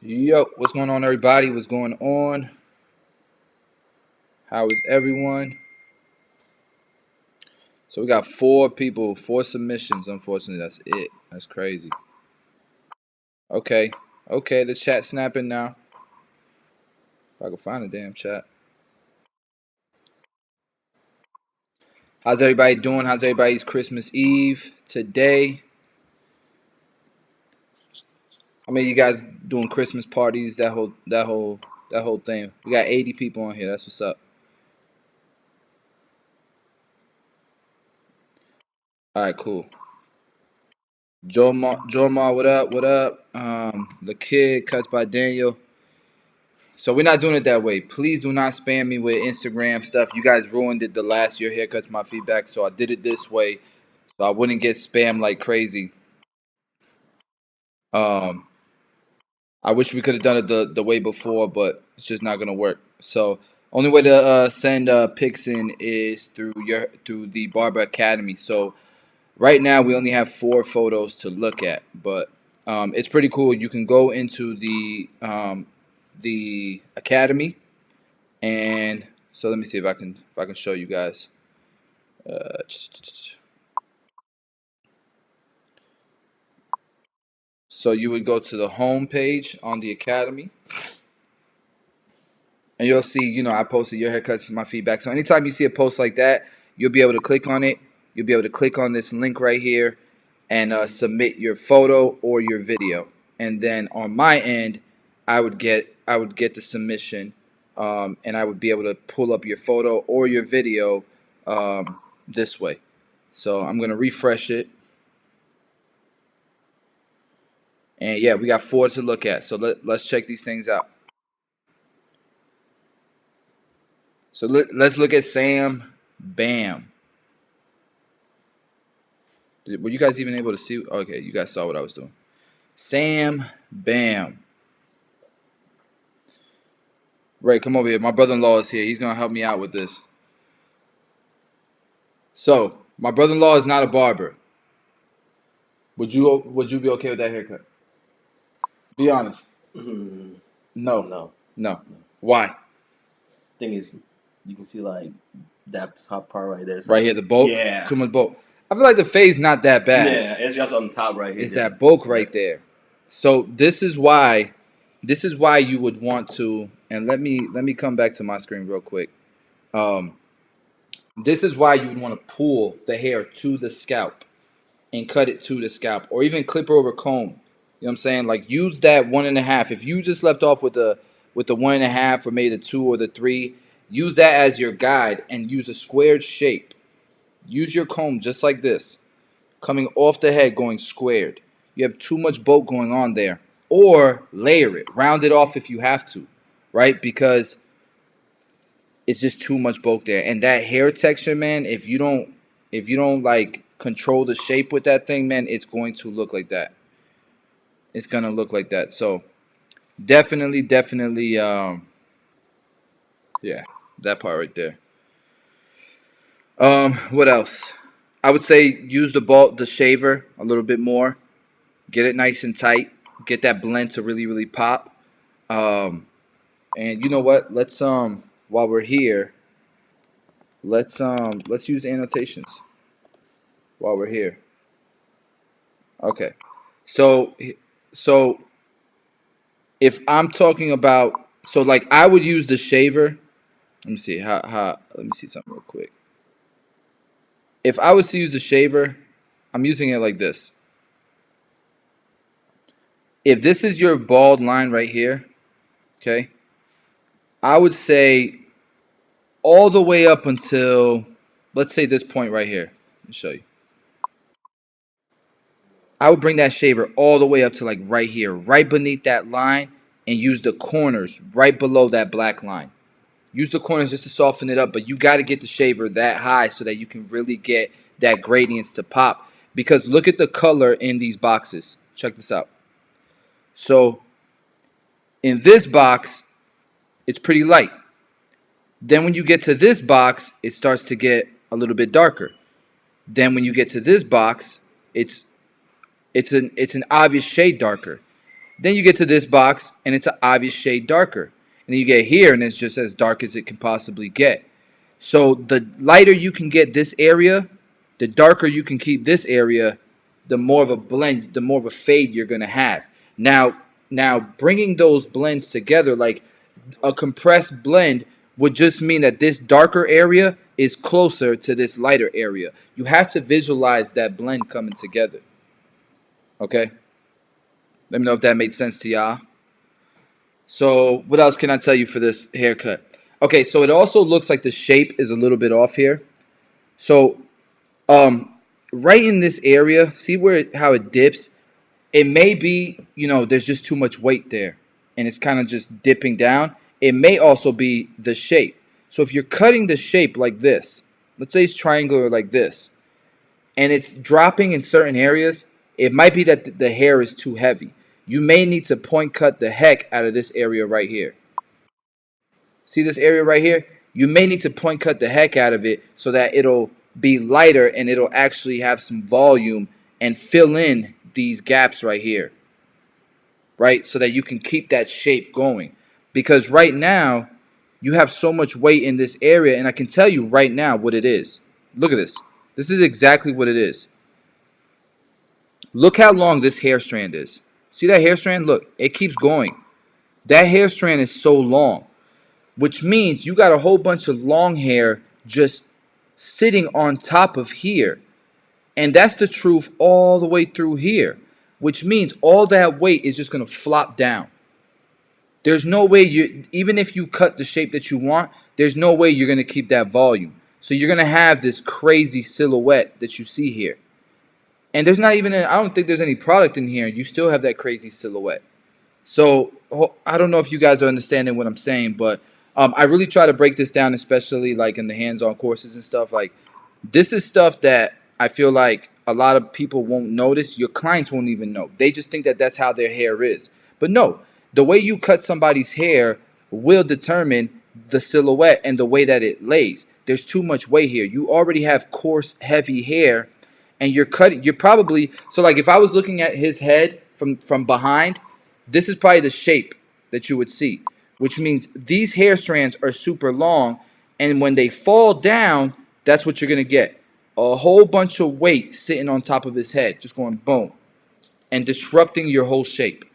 Yo, what's going on, everybody? What's going on? How is everyone? So we got 4 people, 4 submissions. Unfortunately, that's it. That's crazy. Okay, okay, the chat snapping now. If I can find a damn chat. How's everybody doing? How's everybody's Christmas Eve today? How many of you guys doing Christmas parties? That whole thing. We got 80 people on here. That's what's up. All right, cool. Joel Mar, what up? What up? The kid cuts by Daniel. So we're not doing it that way. Please do not spam me with Instagram stuff. You guys ruined it the last year. Haircuts my feedback, so I did it this way, so I wouldn't get spammed like crazy. Um, I wish we could have done it the way before, but it's just not gonna work. So only way to send pics in is through the Barber Academy. So right now we only have 4 photos to look at, but it's pretty cool. You can go into the academy. And so let me see if I can show you guys. Uh, so you would go to the home page on the academy, and you'll see, I posted your haircuts, my feedback. So anytime you see a post like that, you'll be able to click on it. You'll be able to click on this link right here, and submit your photo or your video. And then on my end, I would get the submission, and I would be able to pull up your photo or your video this way. So I'm gonna refresh it. And yeah, we got 4 to look at. So let's check these things out. So let's look at Sam Bam. Were you guys even able to see? Okay, you guys saw what I was doing. Sam Bam. Ray, come over here. My brother-in-law is here. He's gonna help me out with this. So my brother-in-law is not a barber. Would you be okay with that haircut? Be honest. Mm, No. no. No. Why? Thing is, you can see like that top part right there. It's Right like, here, the bulk. yeah, Too much bulk. I feel like the fade's not that bad. yeah. It's just on top right here. It's that bulk right there. So this is why you would want to, and let me come back to my screen real quick. Um, this is why you would want to pull the hair to the scalp and cut it to the scalp, or even clipper over comb. You know what I'm saying? Like use that 1.5. If you just left off with the 1.5 or maybe the 2 or the 3, use that as your guide and use a squared shape. Use your comb just like this, coming off the head, going squared. You have too much bulk going on there. Or layer it, round it off if you have to, right? Because it's just too much bulk there. And that hair texture, man, if you don't like control the shape with that thing, man, it's going to look like that. It's gonna look like that. So definitely, yeah, that part right there. What else? I would say use the shaver a little bit more. Get it nice and tight. Get that blend to really, really pop. Um, and you know what? Let's while we're here, let's use annotations while we're here. Okay. So so if I'm talking about, so like I would use the shaver. Let me see how let me see something real quick. If I was to use the shaver, I'm using it like this. If this is your bald line right here, okay, I would say all the way up until, let's say, this point right here. Let me show you. I would bring that shaver all the way up to like right here, right beneath that line, and use the corners right below that black line. Use the corners just to soften it up, but you got to get the shaver that high so that you can really get that gradients to pop. Because look at the color in these boxes. Check this out. So in this box, it's pretty light. Then when you get to this box, it starts to get a little bit darker. Then when you get to this box, it's it's an obvious shade darker. Then you get to this box, and it's an obvious shade darker. And then you get here, and it's just as dark as it can possibly get. So the lighter you can get this area, the darker you can keep this area, the more of a blend, the more of a fade you're gonna have. Now, now bringing those blends together, like a compressed blend, would just mean that this darker area is closer to this lighter area. You have to visualize that blend coming together. Okay, let me know if that made sense to y'all. So what else can I tell you for this haircut? Okay, so it also looks like the shape is a little bit off here. So um, right in this area, see where how it dips? It may be, there's just too much weight there, and it's kind of just dipping down. It may also be the shape. So if you're cutting the shape like this, let's say it's triangular like this, and it's dropping in certain areas, it might be that the hair is too heavy. You may need to point cut the heck out of this area right here. See this area right here? You may need to point cut the heck out of it so that it'll be lighter and it'll actually have some volume and fill in these gaps right here, right? So that you can keep that shape going. Because right now, you have so much weight in this area, and I can tell you right now what it is. Look at this. This is exactly what it is. Look how long this hair strand is. See that hair strand? Look, it keeps going. That hair strand is so long, which means you got a whole bunch of long hair just sitting on top of here. And that's the truth all the way through here, which means all that weight is just going to flop down. There's no way even if you cut the shape that you want, there's no way you're going to keep that volume. So you're going to have this crazy silhouette that you see here. And there's not even, I don't think there's any product in here. You still have that crazy silhouette. So I don't know if you guys are understanding what I'm saying, but I really try to break this down, especially like in the hands-on courses and stuff. Like this is stuff that I feel like a lot of people won't notice. Your clients won't even know. They just think that that's how their hair is. But no, the way you cut somebody's hair will determine the silhouette and the way that it lays. There's too much weight here. You already have coarse, heavy hair, and you're cutting. You're probably so like if I was looking at his head from behind, this is probably the shape that you would see, which means these hair strands are super long, and when they fall down, that's what you're going to get. A whole bunch of weight sitting on top of his head, just going boom, and disrupting your whole shape.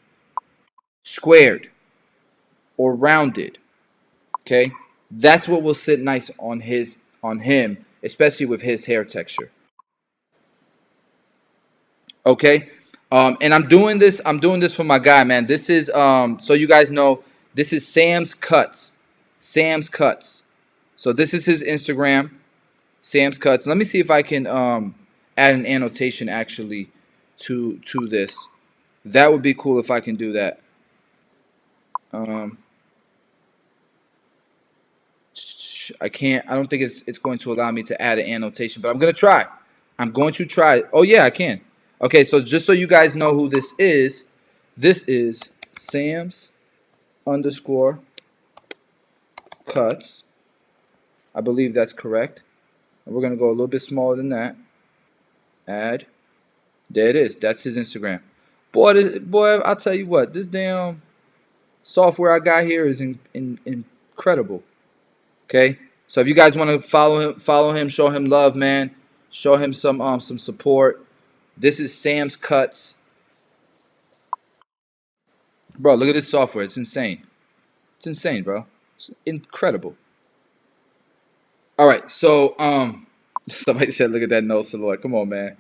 Squared or rounded, okay? That's what will sit nice on him, especially with his hair texture. Okay. And I'm doing this. I'm doing this for my guy, man. This is so you guys know. This is Sam's Cuts. Sam's Cuts. So this is his Instagram. Sam's Cuts. Let me see if I can add an annotation actually to this. That would be cool if I can do that. Um, I can't. I don't think it's going to allow me to add an annotation, but I'm gonna try. I'm going to try. Oh yeah, I can. Okay, so just so you guys know who this is Sam's underscore cuts. I believe that's correct. And we're gonna go a little bit smaller than that. Add. There it is. That's his Instagram. Boy, I'll tell you what. This damn software I got here is incredible. Okay, so if you guys want to follow him, show him love, man. Show him some support. This is Sam's Cuts, bro. Look at this software. It's insane. It's insane, bro. It's incredible. All right, so somebody said, "Look at that no silhouette." Come on, man.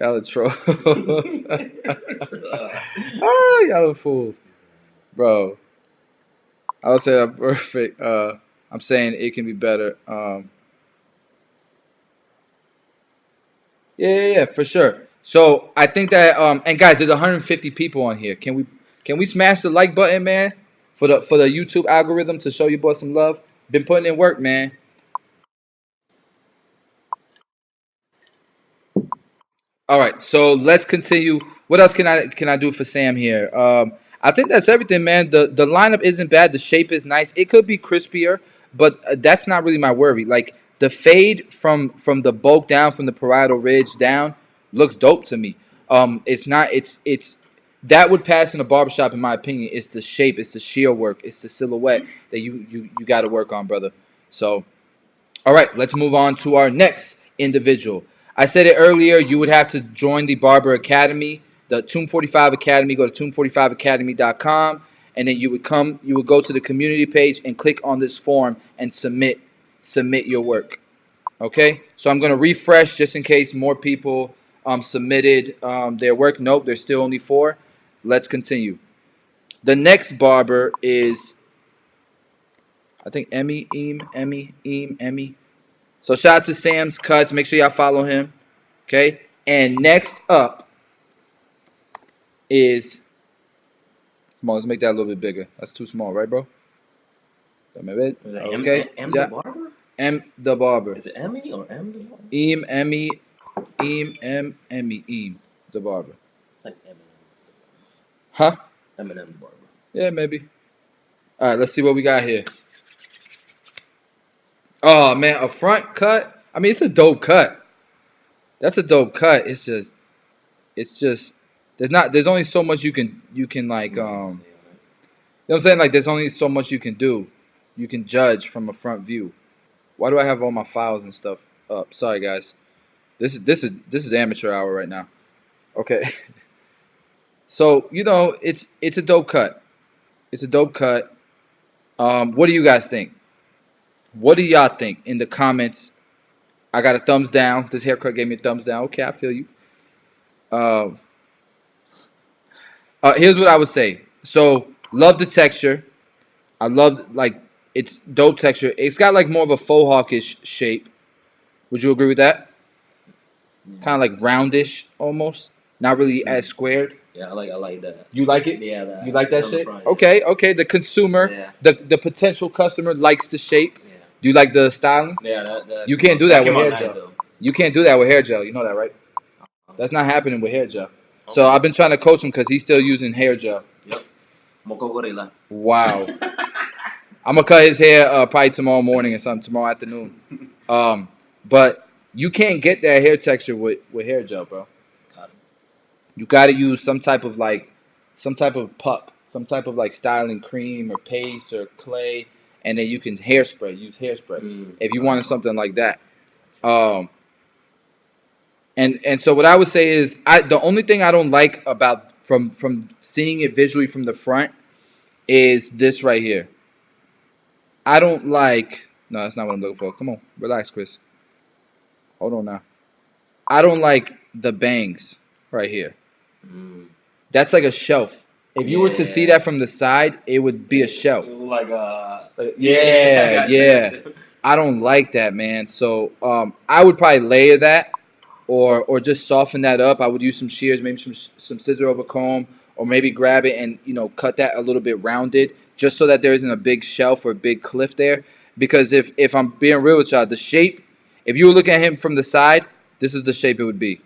Y'all are troll. Y'all are fools, bro. I would say I'm perfect. I'm saying it can be better. Yeah, for sure. So I think that and guys, there's 150 people on here. Can we smash the like button, man, for the YouTube algorithm to show you boys some love? Been putting in work, man. All right, so let's continue. What else can I do for Sam here? I think that's everything, man. The lineup isn't bad. The shape is nice. It could be crispier, but that's not really my worry. Like the fade from the bulk down, from the parietal ridge down, looks dope to me. It's not. It's that would pass in a barbershop, in my opinion. It's the shape, it's the shear work, it's the silhouette that you got to work on, brother. So, all right, let's move on to our next individual. I said it earlier. You would have to join the Barber Academy, the Tomb 45 Academy. Go to tomb45academy.com, and then You would go to the community page and click on this form and submit your work. Okay, so I'm gonna refresh just in case more people submitted their work. Nope, there's still only 4. Let's continue. The next barber is, I think, Emmy. So shout out to Sam's Cuts. Make sure y'all follow him. Okay, and next up is, come on, let's make that a little bit bigger. That's too small, right, bro? Okay, M the barber? M the barber. Is it Emmy or M the barber? Emmy, the barber. It's like Eminem. Huh? Eminem the barber. Yeah, maybe. All right, let's see what we got here. Oh man, a front cut. I mean, it's a dope cut. That's a dope cut. It's just there's only so much you can like you know what I'm saying? Like there's only so much you can do. You can judge from a front view. Why do I have all my files and stuff up? Sorry guys. This is amateur hour right now. Okay. So, it's a dope cut. It's a dope cut. What do you guys think? What do y'all think in the comments? I got a thumbs down. This haircut gave me a thumbs down. Okay, I feel you. Uh, here's what I would say. So, love the texture. I love, like, it's dope texture. It's got like more of a faux hawkish shape. Would you agree with that? Kind of like roundish almost. Not really as squared. Yeah, I like that. You like it? Yeah, you like that shape? Front, yeah. Okay. The consumer, the potential customer likes the shape. Yeah. Do you like the styling? Yeah, that you can't do that with hair nice, gel. Though. You can't do that with hair gel. You know that, right? That's not happening with hair gel. Okay. So I've been trying to coach him because he's still using hair gel. Yep. Wow. I'm gonna cut his hair probably tomorrow morning or something, tomorrow afternoon. But you can't get that hair texture with hair gel, bro. You got to use some type of puck, some type of like styling cream or paste or clay, and then you can use hairspray if you wanted something like that. And so what I would say is, the only thing I don't like about from seeing it visually from the front is this right here. I don't like. No, that's not what I'm looking for. Come on, relax, Chris. Hold on now. I don't like the bangs right here. That's like a shelf. If you were to see that from the side, it would be a shelf. Yeah. I don't like that, man. So I would probably layer that, or just soften that up. I would use some shears, maybe some scissor over comb, or maybe grab it and cut that a little bit rounded, just so that there isn't a big shelf or a big cliff there. Because if I'm being real with y'all, the shape, if you were looking at him from the side, this is the shape it would be.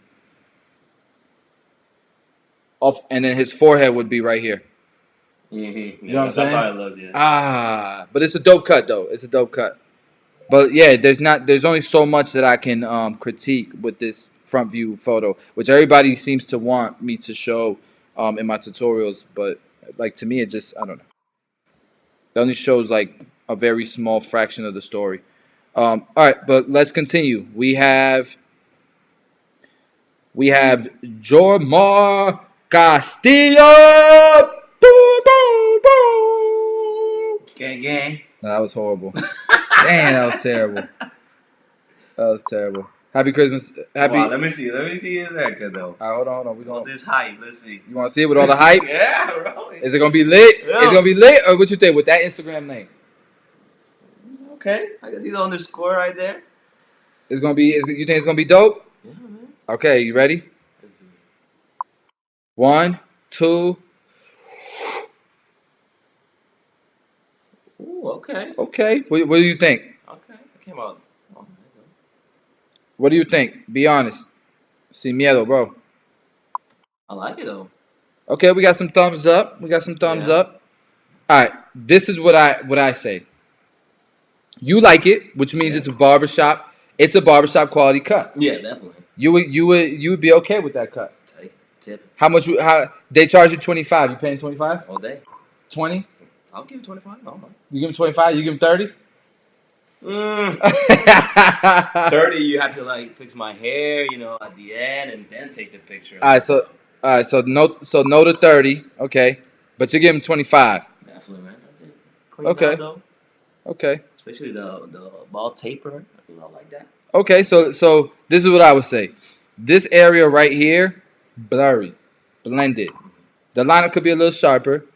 And then his forehead would be right here. Mm-hmm. You know what I'm saying? That's how it looks, yeah. But it's a dope cut though. It's a dope cut. But yeah, there's only so much that I can critique with this front view photo, which everybody seems to want me to show in my tutorials. But like to me, it just, I don't know. It only shows like a very small fraction of the story. All right, but let's continue. We have Jormar Castillo. Boom, boom, boom. Gang. No, that was horrible. Dang, that was terrible. Happy Christmas. Wow, let me see his haircut though. All right, hold on. We all this hype. Let's see. You want to see it with all the hype? Yeah, bro. Is it gonna be lit? Yeah. Is it gonna be lit, or what you think with that Instagram name? Okay, I can see the underscore right there. It's gonna be. You think it's gonna be dope? Yeah, man. Okay, you ready? 1, 2. Ooh, okay. Okay. What do you think? Okay, it came out. What do you think? Be honest. Sin miedo, bro. I like it though. Okay, we got some thumbs up. All right, this is what I say. You like it, which means it's a barbershop. It's a barbershop quality cut. Yeah, definitely. You would be okay with that cut. tip. How much? How they charge you 25? You paying 25? All day. 20? I'll give you 25. No, no. You give him 25? You give him 30? 30, you have to like fix my hair, at the end, and then take the picture. All right, so no to 30, okay, but you give him 25. Definitely, man. Clean Okay. out, though. Okay. Especially the ball taper, like that. Okay, so this is what I would say. This area right here, blurry, blended. The lineup could be a little sharper,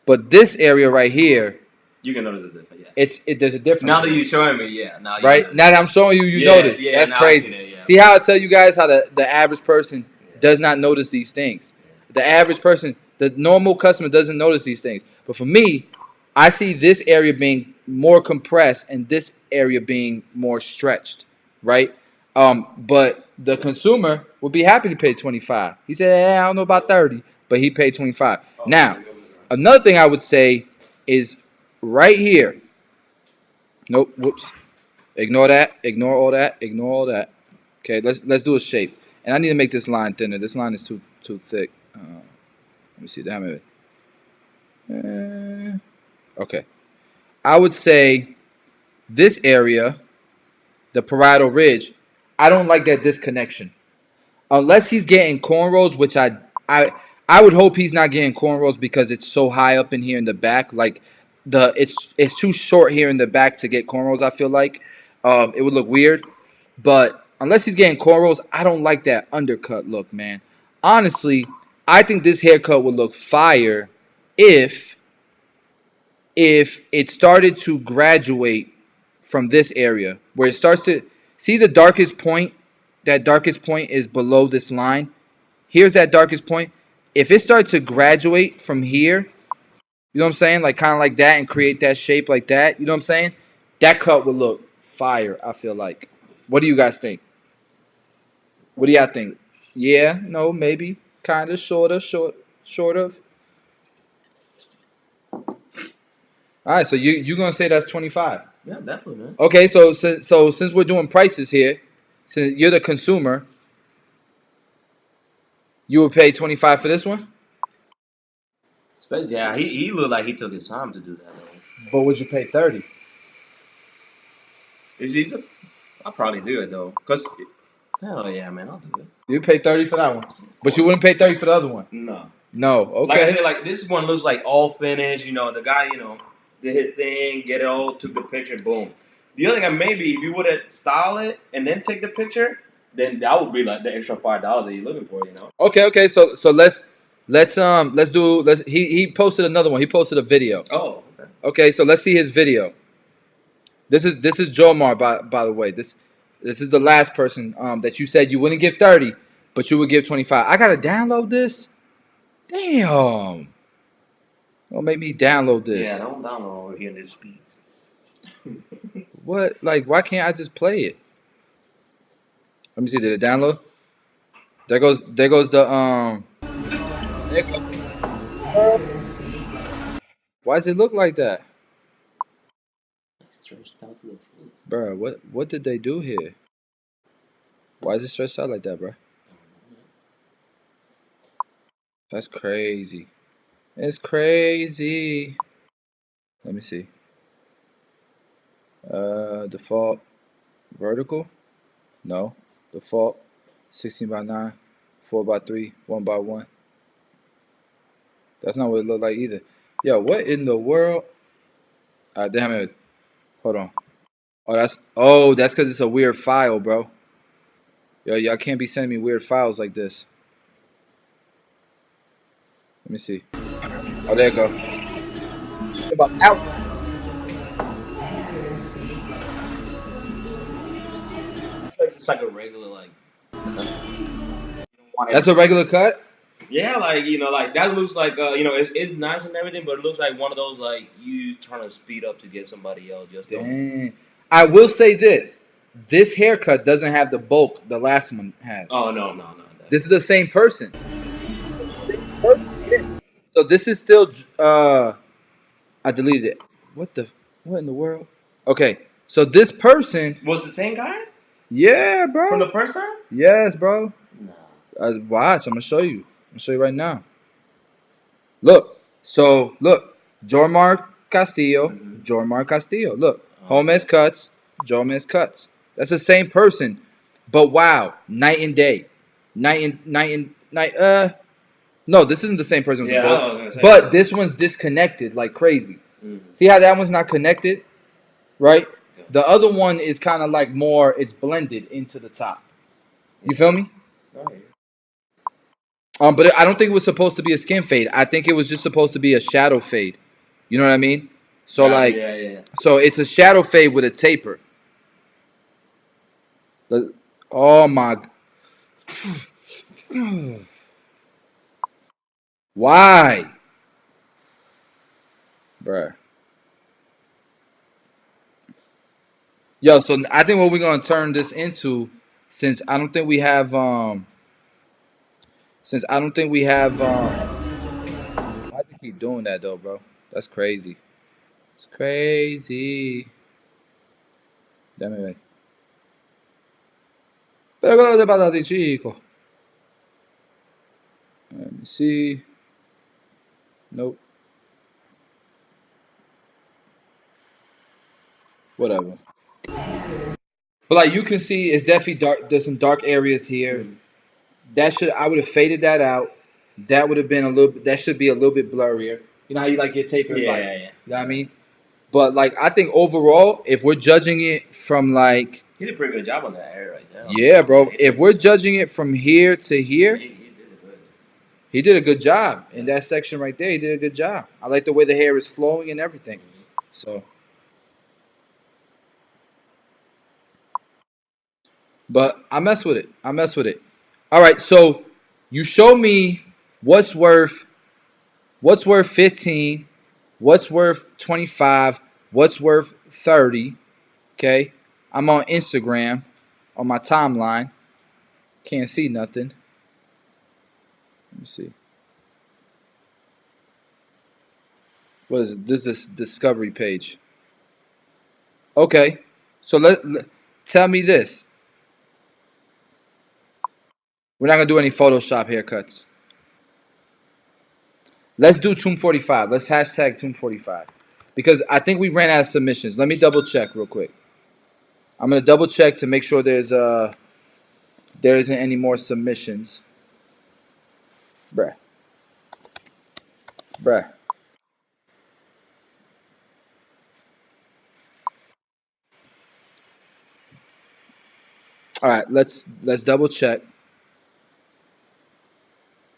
but this area right here, you can notice the difference. Yeah, there's a difference. Now that you're showing me, yeah. Now you right now that I'm showing you, you notice. Yeah, that's now crazy. I've seen it, yeah. See how I tell you guys how the average person does not notice these things. The average person, the normal customer doesn't notice these things. But for me, I see this area being more compressed and this area being more stretched, right? But the consumer would be happy to pay 25. He said, hey, I don't know about 30, but he paid 25. Now, another thing I would say is right here. Nope, whoops. Ignore that. Ignore all that. Ignore all that. Okay, let's do a shape. And I need to make this line thinner. This line is too thick. Let me see. Damn it. Okay. I would say this area, the parietal ridge, I don't like that disconnection. Unless he's getting cornrows, which I would hope he's not getting cornrows because it's so high up in here in the back. Like it's too short here in the back to get cornrows. I feel like it would look weird. But unless he's getting cornrows, I don't like that undercut look, man. Honestly, I think this haircut would look fire if it started to graduate from this area where it starts to see the darkest point. That darkest point is below this line. Here's that darkest point. If it starts to graduate from here, you know what I'm saying? Like kind of like that and create that shape like that. You know what I'm saying? That cut would look fire, I feel like. What do you guys think? What do y'all think? Yeah, no, maybe, kind of, sort of. All right, so you gonna say that's 25? Yeah, definitely, man. Okay, so since we're doing prices here, since you're the consumer, you would pay 25 for this one. Yeah, he looked like he took his time to do that. Though. But would you pay 30? I'll probably do it though, cause hell yeah, man, I'll do it. You pay 30 for that one, but you wouldn't pay 30 for the other one. No. No. Okay. Like I said, like this one looks like all finished. The guy, did his thing, get it all, took the picture, boom. The other guy, maybe if you would have style it and then take the picture, then that would be like the extra $5 that you're looking for. Okay. So he posted another one. He posted a video. Oh. Okay. Okay. So let's see his video. This is Joel Marbot, by the way. This is the last person that you said you wouldn't give 30, but you would give 25. I gotta download this. Damn. Don't make me download this. Yeah, don't download over here in this speeds. What? Like, why can't I just play it? Let me see. Did it download? There goes the There it goes. Why does it look like that? Stretched out to the fullest. Bruh, what did they do here? Why is it stretched out like that, bruh? That's crazy. It's crazy. Let me see. Default vertical? No. Default 16:9, 4:3, 1:1. That's not what it looked like either. Yo, what in the world? Damn it. Hold on. Oh, that's because it's a weird file, bro. Yo, y'all can't be sending me weird files like this. Let me see. Oh, there you go. Out. It's like a regular like. That's a regular cut. Yeah, like that looks like it's nice and everything, but it looks like one of those like you trying to speed up to get somebody else. Just dang. I will say this: this haircut doesn't have the bulk the last one has. Oh no. This is the same person. So this is still. I deleted it. What in the world? Okay, so this person was the same guy. Yeah, bro. From the first time? Yes, bro. No. Watch, I'm gonna show you. I'll show you right now. Look. So look, Jormar Castillo, Mhm. Jormar Castillo. Look, Okay. Gomez cuts, Gomez cuts. That's the same person, but wow, night and day, night. No, this isn't the same person with the Yeah, I boat, was gonna say. but this one's disconnected like crazy. Mhm. See how that one's not connected, right? Yeah. The other one is kind of like more. It's blended into the top. You feel me? Right. But I don't think it was supposed to be a skin fade. I think it was just supposed to be a shadow fade. You know what I mean? So Gotcha. like, Yeah, yeah. so it's a shadow fade with a taper. Oh my! Why, bruh? Yo, so I think what we're gonna turn this into, since I don't think we have since I don't think we have why does it keep doing that though, bro? That's crazy. It's crazy. Dame ver. Pero que lo te pasa a ti, chico? Let me see. Nope. Whatever. But like you can see, it's definitely dark. There's some dark areas here. Mhm. That should I would have faded that out. That would have been a little. That should be a little bit blurrier. You know how you like your tapers, Yeah, like yeah. you know what I mean. But like I think overall, if we're judging it from like He did a pretty good job on that hair right there. yeah, Yeah, bro. If we're judging it from here to here, he did it good. he did a good job in Yeah. that section right there. He did a good job. I like the way the hair is flowing and everything. So, but I mess with it. I mess with it. All right. So you show me what's worth what's worth 15, what's worth 25, what's worth 30. Okay. I'm on Instagram on my timeline. Can't see nothing. Let me see. What is it? This is this discovery page. Okay. So tell me this. We're not gonna do any Photoshop haircuts. Let's do Tomb 45. Let's hashtag Tomb 45. Because I think we ran out of submissions. Let me double check real quick. I'm gonna double check to make sure there isn't any more submissions. Bruh. Bruh. Alright, let's double check.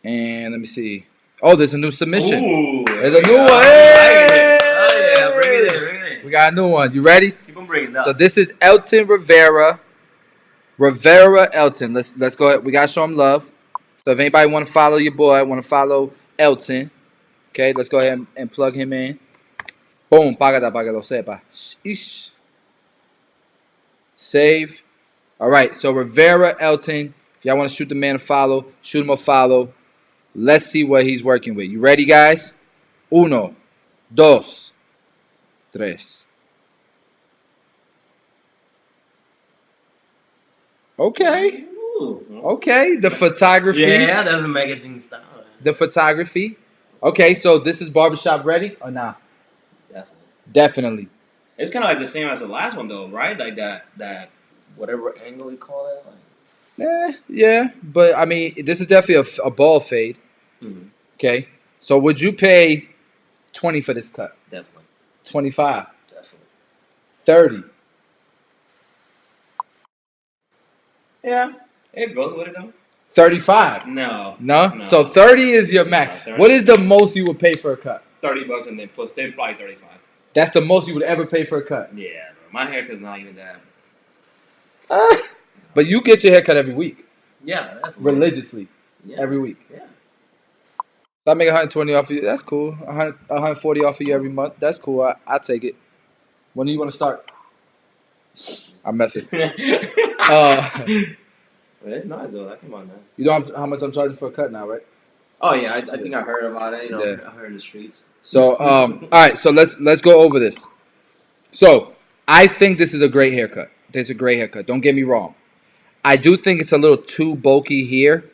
And let me see. Oh, there's a new submission. Ooh, There's a new one. I like it. Oh yeah, bring it Hey! in, bring it in. We got a new one. You ready? Keep on bringing it So up. this is Elton Rivera. Rivera Elton. Let's go ahead. We gotta show him love. So if anybody want to follow your boy, want to follow Elton, okay, let's go ahead and plug him in. Boom, págata para que lo sepa. Ish. Save. All right, so Rivera Elton. If y'all want to shoot the man a follow, shoot him a follow. Let's see what he's working with. You ready, guys? Uno, dos, tres. Okay, Ooh. okay. The photography. Yeah, that's a magazine style. The photography. Okay, so this is barbershop ready or not? Definitely. Definitely. It's kind of like the same as the last one, though, right? Like that whatever angle you call it. Like. Yeah, but I mean, this is definitely a ball fade. Mm-hmm. Okay, so would you pay 20 for this cut? Definitely. 25, Definitely. 30. Yeah, it goes with it though. 35. No. No? So 30 is your max. No, 30. What is the most you would pay for a cut? $30 and then plus 10, probably 35. That's the most you would ever pay for a cut. Yeah, bro. My haircut's not even that. But you get your haircut every week. Yeah, definitely. Religiously. Yeah. Every week. Yeah. So I make 120 off of you. That's cool. 140 off of you every month. That's cool. I'll take it. When do you want to start? I'm messing. It's nice though. That came on now. You know how much I'm charging for a cut now, right? Oh yeah, I think I heard about it. You know, Yeah. I heard in the streets. So all right. So let's go over this. So I think this is a great haircut. It's a great haircut. Don't get me wrong. I do think it's a little too bulky here.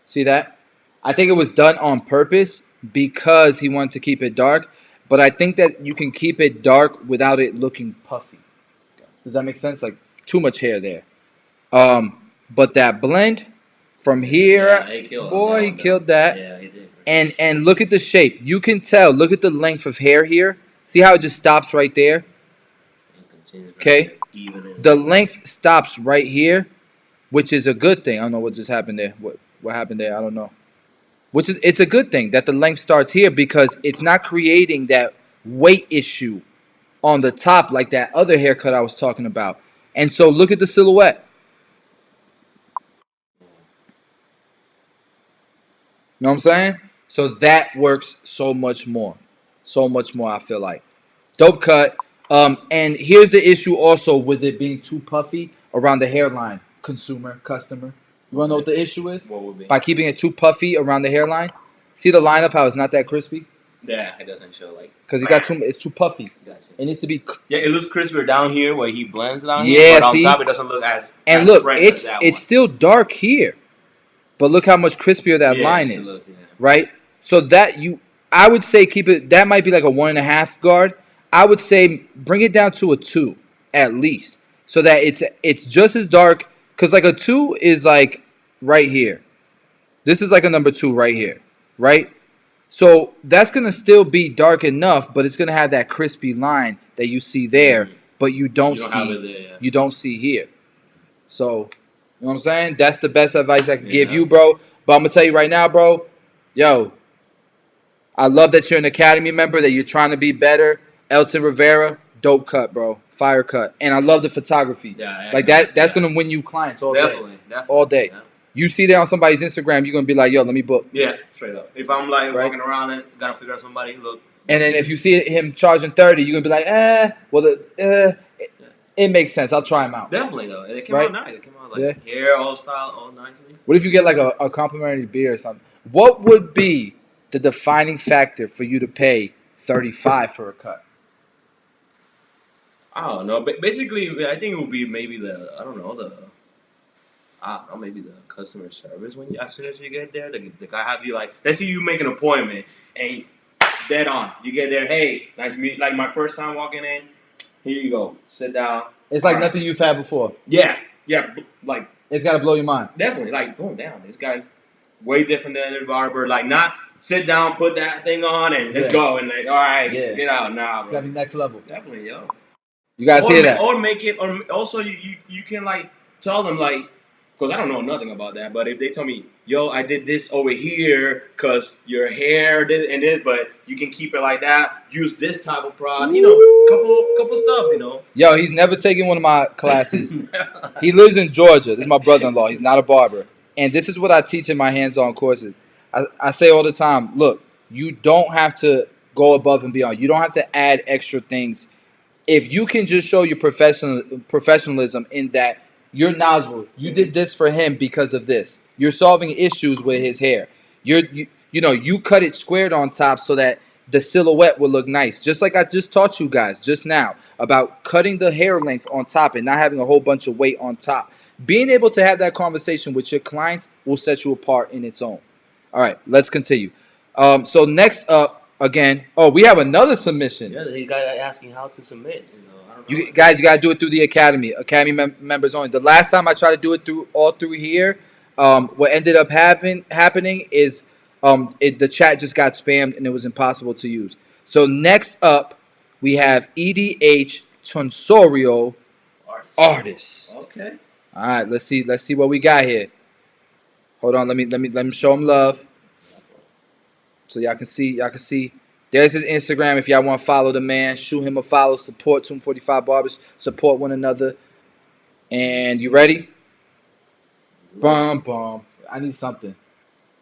See that? I think it was done on purpose because he wanted to keep it dark. But I think that you can keep it dark without it looking puffy. Does that make sense? Like too much hair there. But that blend from here, Yeah, he killed on boy, that he one, though. killed that. Yeah, he did. And look at the shape. You can tell. Look at the length of hair here. See how it just stops right there? Okay. The length stops right here, which is a good thing. I don't know what just happened there. What happened there? I don't know. Which is it's a good thing that the length starts here because it's not creating that weight issue on the top like that other haircut I was talking about. And so look at the silhouette. You know what I'm saying? So that works so much more. So much more, I feel like. Dope cut. And here's the issue also with it being too puffy around the hairline. Consumer, customer. You wanna know what the issue is? What would be? By keeping it too puffy around the hairline. See the lineup how it's not that crispy? Yeah, it doesn't show like. Because you got too it's too puffy. Gotcha. It needs to be Yeah, it looks crispier down here where he blends down Yeah, here, but on see? top it doesn't look as and as look, fresh as that it's one. still dark here. But look how much crispier that Yeah, line it is. looks, yeah. Right? So that I would say keep it that might be like a 1.5 guard. I would say bring it down to a 2 at least. So that it's just as dark. Cause like a 2 is like right here. This is like a number 2 right here. Right? So that's gonna still be dark enough, but it's gonna have that crispy line that you see there, but you don't You don't have see it there, yeah. you don't see here. So, you know what I'm saying? That's the best advice I can give Yeah. you, bro. But I'm gonna tell you right now, bro. Yo, I love that you're an Academy member, that you're trying to be better. Alton Rivera, dope cut, bro. Fire cut. And I love the photography. Yeah, Like that that's yeah. gonna win you clients all Definitely, day. definitely. All day. Yeah. You see that on somebody's Instagram, you're gonna be like, yo, let me book. Yeah, straight up. If I'm like Right. walking around and gotta figure out somebody, look. And then if you see him charging 30, you're gonna be like, it makes sense. I'll try him out. Definitely though, and it came Right? out nice. It came out like Yeah. hair all style, all nicely. What if you get like a complimentary beer or something? What would be the defining factor for you to pay 35 for a cut? I don't know. But basically, I think it would be maybe maybe the customer service when as soon as you get there, the guy have you like, let's say you make an appointment and dead on. You get there, hey, nice to meet. Like my first time walking in, here you go, sit down. It's like All right. nothing you've had before. Yeah, like It's got to blow your mind. definitely, like boom, down. This guy way different than the barber. Like not sit down, put that thing on, and let's Yeah. go. And like, all right, Yeah. get out now, It's bro. got to be next level. Definitely, yo. You guys hear that? Or make it, or also you can like tell them like, because I don't know nothing about that, but if they tell me, yo, I did this over here because your hair did and this, but you can keep it like that. Use this type of product, you know, couple stuff, you know. Yo, he's never taken one of my classes. He lives in Georgia. This is my brother-in-law. He's not a barber. And this is what I teach in my hands-on courses. I say all the time, look, you don't have to go above and beyond. You don't have to add extra things. If you can just show your professionalism in that you're knowledgeable, you did this for him because of this. You're solving issues with his hair. You cut it squared on top so that the silhouette will look nice. Just like I just taught you guys just now about cutting the hair length on top and not having a whole bunch of weight on top. Being able to have that conversation with your clients will set you apart in its own. All right, let's continue. So next up, again, we have another submission. Yeah, the guy asking how to submit. You know, I don't know. You guys, you gotta do it through the academy. Academy members only. The last time I tried to do it through here, what ended up happening is the chat just got spammed and it was impossible to use. So next up, we have EDH Tonsorial Artist. Okay. All right, let's see what we got here. Hold on, let me show him love. So y'all can see. There's his Instagram. If y'all want to follow the man, shoot him a follow. Support 245 Barbers. Support one another. And you ready? Bum bum. I need something.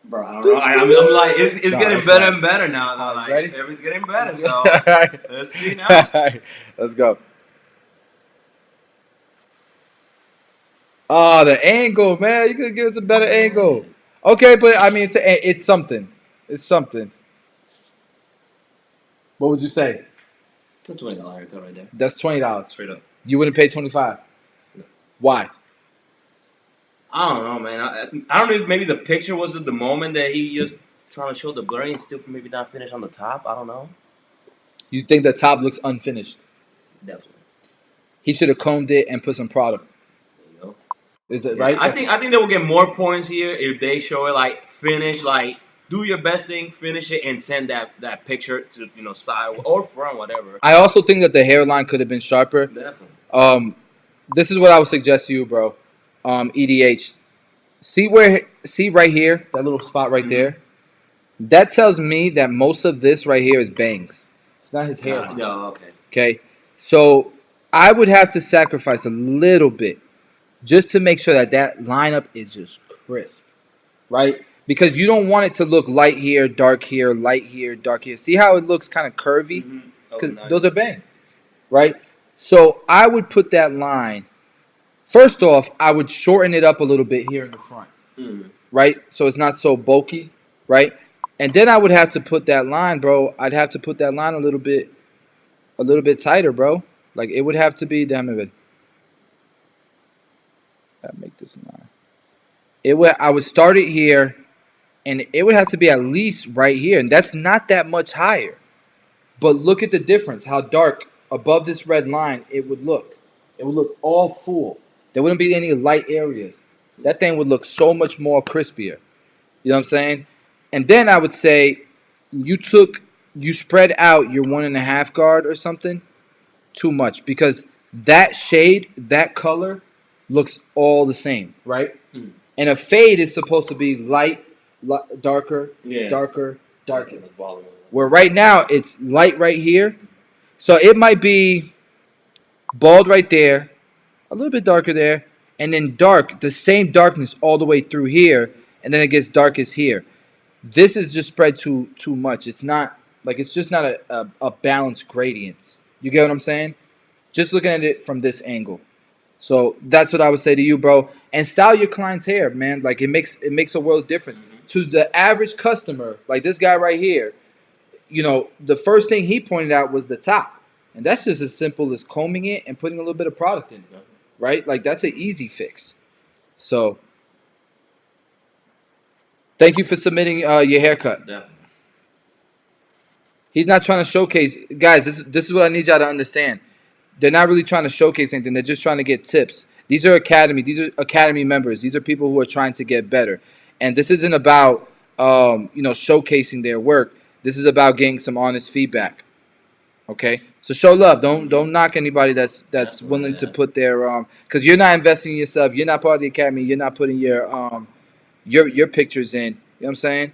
Bro, I don't know. I'm like, it's No, getting it's better fine. and better now. Though. Like, Ready? everything's getting better. So Alright. let's see now. Alright, let's go. Oh, the angle, man. You could give us a better angle. Okay, but I mean, it's something. It's something. What would you say? It's a $20 haircut right there. That's $20. Straight up. You wouldn't pay $25. No. Why? I don't know, man. I don't know if maybe the picture was at the moment that he just trying to show the blurring and still maybe not finish on the top. I don't know. You think the top looks unfinished? Definitely. He should have combed it and put some product. There you go. Is it Yeah, right? I think they will get more points here if they show it like finish, like do your best thing, finish it, and send that picture to side or front, whatever. I also think that the hairline could have been sharper. Definitely. This is what I would suggest to you, bro. EDH. See right here, that little spot right there. That tells me that most of this right here is bangs. It's not his hairline. No, okay. Okay, so I would have to sacrifice a little bit just to make sure that that lineup is just crisp, right? Because you don't want it to look light here, dark here, light here, dark here. See how it looks kind of curvy? Because Nice. those are bangs, right? So I would put that line. First off, I would shorten it up a little bit here in the front, right? So it's not so bulky, right? And then I would have to put that line, bro. I'd have to put that line a little bit tighter, bro. Like it would have to be. Damn it. I'd make this line. I would start it here, and it would have to be at least right here, and that's not that much higher. But look at the difference, how dark above this red line it would look. It would look all full. There wouldn't be any light areas. That thing would look so much more crispier. You know what I'm saying? And then I would say you spread out your 1.5 guard or something too much because that shade, that color looks all the same, right? And a fade is supposed to be light, darker, darker, darkest. Where right now it's light right here. So it might be bald right there, a little bit darker there, and then dark, the same darkness all the way through here, and then it gets darkest here. This is just spread too much. It's not like it's just not a balanced gradients. You get what I'm saying? Just looking at it from this angle. So that's what I would say to you, bro. And style your client's hair, man. Like it makes a world of difference. To the average customer, like this guy right here, the first thing he pointed out was the top. And that's just as simple as combing it and putting a little bit of product in it. Right? Like that's an easy fix. So thank you for submitting your haircut. Definitely. He's not trying to showcase, guys. This is what I need y'all to understand. They're not really trying to showcase anything. They're just trying to get tips. These are academy members. These are people who are trying to get better. And this isn't about showcasing their work. This is about getting some honest feedback. Okay, so show love. Don't knock anybody that's willing to put their because you're not investing in yourself. You're not part of the academy. You're not putting your pictures in. You know what I'm saying?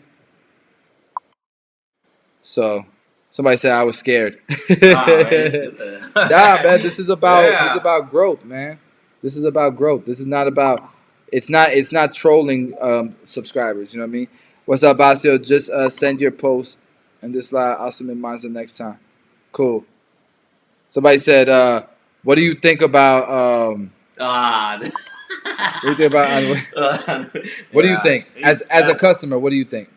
So somebody said I was scared. Nah, man. This is about growth, man. This is about growth. This is not about. It's not trolling subscribers. You know what I mean? What's up, Bossio? Just send your post and this live. I'll submit mine the next time. Cool. Somebody said, "What do you think about?" What do you think about? What do you think as a customer? What do you think?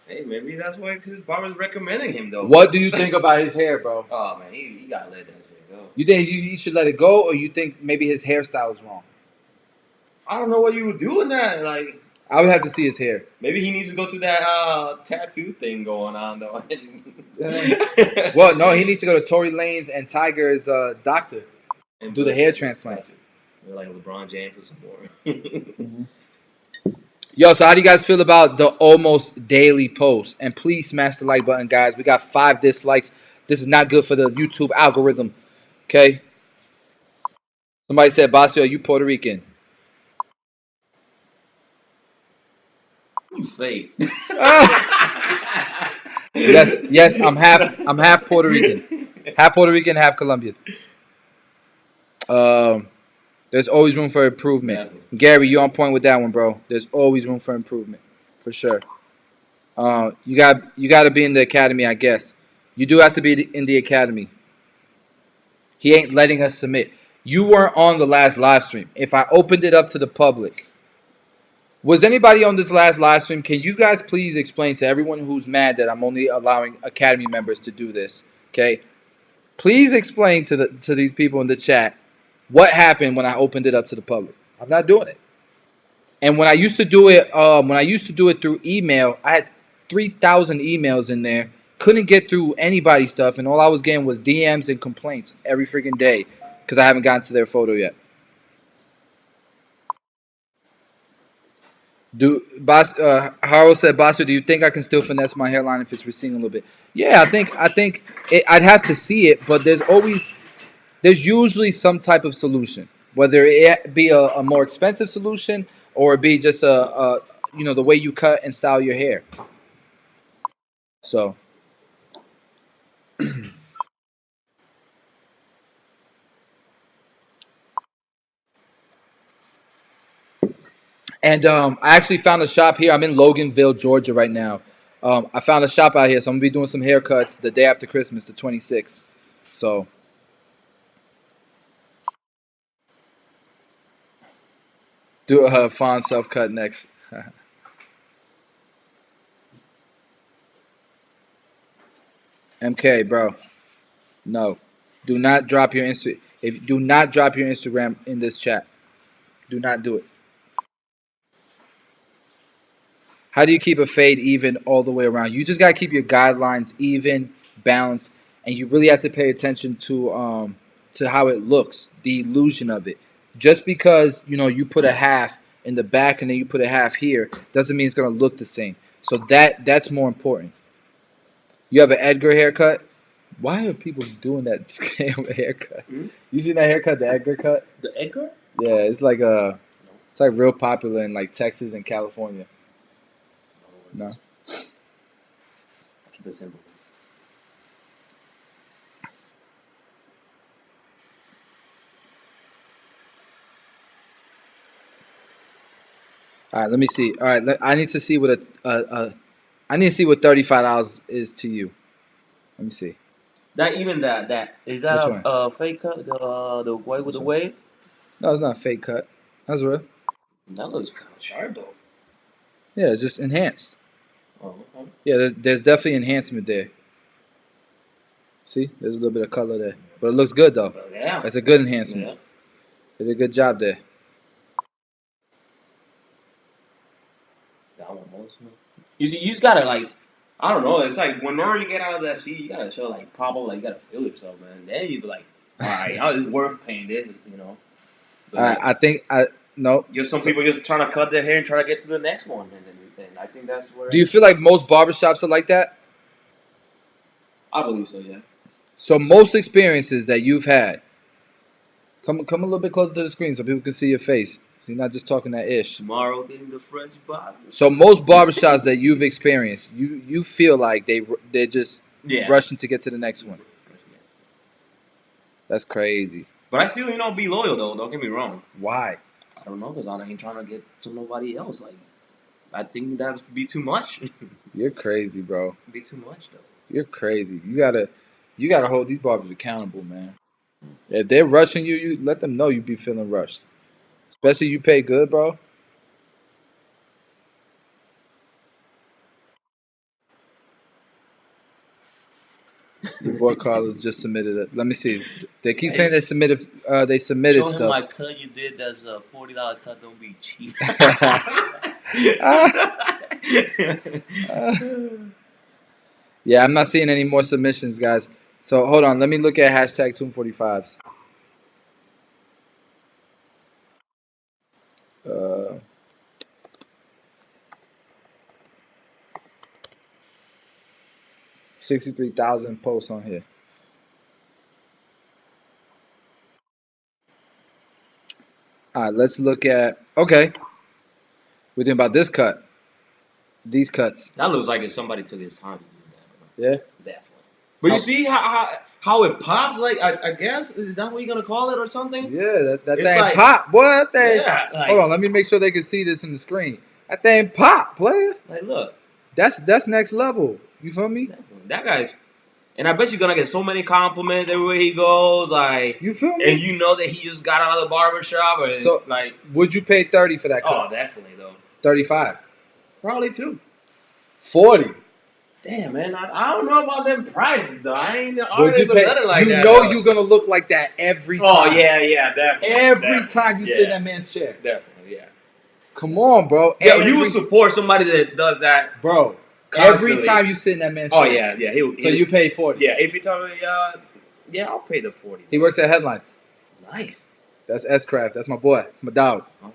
Hey, maybe that's why his barber's recommending him, though. What do you think about his hair, bro? Oh, man, he gotta let that shit go. You think he should let it go, or you think maybe his hairstyle is wrong? I don't know what you would do in that. Like, I would have to see his hair. maybe he needs to go to that tattoo thing going on, though. Well, no, he needs to go to Tory Lanez and Tiger's doctor and do the hair transplant. Like LeBron James or some more. Yo, so how do you guys feel about the almost daily post? And please smash the like button, guys. We got 5 dislikes. This is not good for the YouTube algorithm. Okay? Somebody said, Bossio, you Puerto Rican. You fake. Yes, I'm half Puerto Rican. Half Puerto Rican, half Colombian. There's always room for improvement. Yeah. Gary, you on point with that one, bro. There's always room for improvement, for sure. You got to be in the academy, I guess. You do have to be in the academy. He ain't letting us submit. You weren't on the last live stream. If I opened it up to the public, was anybody on this last live stream? Can you guys please explain to everyone who's mad that I'm only allowing academy members to do this? Okay, please explain to these people in the chat what happened when I opened it up to the public. I'm not doing it. And when I used to do it through email, I had 3,000 emails in there. Couldn't get through anybody's stuff, and all I was getting was DMs and complaints every freaking day because I haven't gotten to their photo yet. Harold said, Bossio, do you think I can still finesse my hairline if it's receding a little bit? Yeah, I'd have to see it, but there's usually some type of solution, whether it be a more expensive solution or it be just the way you cut and style your hair. So, and I actually found a shop here. I'm in Loganville, Georgia, right now. I found a shop out here, so I'm gonna be doing some haircuts the day after Christmas, the 26th. So, do a fond self cut next. MK, bro. No, do not drop your do not drop your Instagram in this chat. Do not do it. How do you keep a fade even all the way around? You just gotta keep your guidelines even, balanced, and you really have to pay attention to how it looks, the illusion of it. Just because you put a half in the back and then you put a half here doesn't mean it's gonna look the same. So that's more important. You have an Edgar haircut. Why are people doing that scam haircut? Hmm? You seen that haircut, the Edgar cut? The Edgar? Yeah, it's like real popular in like Texas and California. No. Keep it simple. All right, let me see. All right, I need to see what I need to see what $35 is to you. Let me see. That even that is that Which one? a fake cut? The white with Which the one? wave? No, it's not a fake cut. That's real. That looks kind of sharp though. Yeah, it's just enhanced. Oh, okay. Yeah, there's definitely enhancement there. See, there's a little bit of color there, but it looks good though. But yeah. It's a good enhancement. Yeah. They did a good job there. That one also. You see, you just gotta like, I don't know. It's like whenever you get out of that seat, you gotta show like pop up, like you gotta feel yourself, man. Then you be like, all right, it's worth paying this, you know. But All right, I think no. just some people just trying to cut their hair and try to get to the next one, and I think that's where. Do you feel like most barbershops are like that? I believe so, yeah. So most experiences that you've had, come a little bit closer to the screen so people can see your face. So you're not just talking that ish. Tomorrow getting the fresh barber. So most barbershops that you've experienced, you feel like they're just rushing to get to the next one. That's crazy. But I still, be loyal though. Don't get me wrong. Why? I don't know, because I ain't trying to get to nobody else. Like, I think that would be too much. You're crazy, bro. Be too much though. You're crazy. You gotta hold these barbers accountable, man. If they're rushing you, you let them know you be feeling rushed. Especially you pay good, bro. Your boy Carlos just submitted it. Let me see. They keep saying they submitted. They submitted Show him stuff. my cut you did. That's a $40 cut. Don't be cheap. Yeah, I'm not seeing any more submissions, guys. So hold on. Let me look at hashtag 245s. 63,000 posts on here. All right, let's look at. Okay, we're thinking about this cut. These cuts. That looks like if somebody took his time to do that, bro. Yeah. Definitely. But you see how it pops? Like I guess is that what you're gonna call it or something? Yeah, that It's thing like- pop. What thing? Yeah, like- Hold on, let me make sure they can see this in the screen. That thing pop, player. Like, look, That's next level. You feel me? definitely. That guy, and I bet you're gonna get so many compliments everywhere he goes. Like, You feel me? and you know that he just got out of the barbershop, or So- like, Would you pay 30 for that oh, cut? definitely though. 35. Probably too. 40. Damn, man, I don't know about them prices though. I ain't an Would you artist or pay? nothing like You that. know though. you're gonna look like that every time. Oh yeah, definitely. Every definitely. time you sit in that man's chair. Definitely, yeah. Come on, bro. Yeah, you would support somebody that does that, bro. constantly. Every time you sit in that man's Oh chair. yeah. So you pay 40. Yeah, if you tell me, yeah, I'll pay the 40. He works at Headlines. Nice. That's S-Craft. That's my boy. That's my dog. Okay.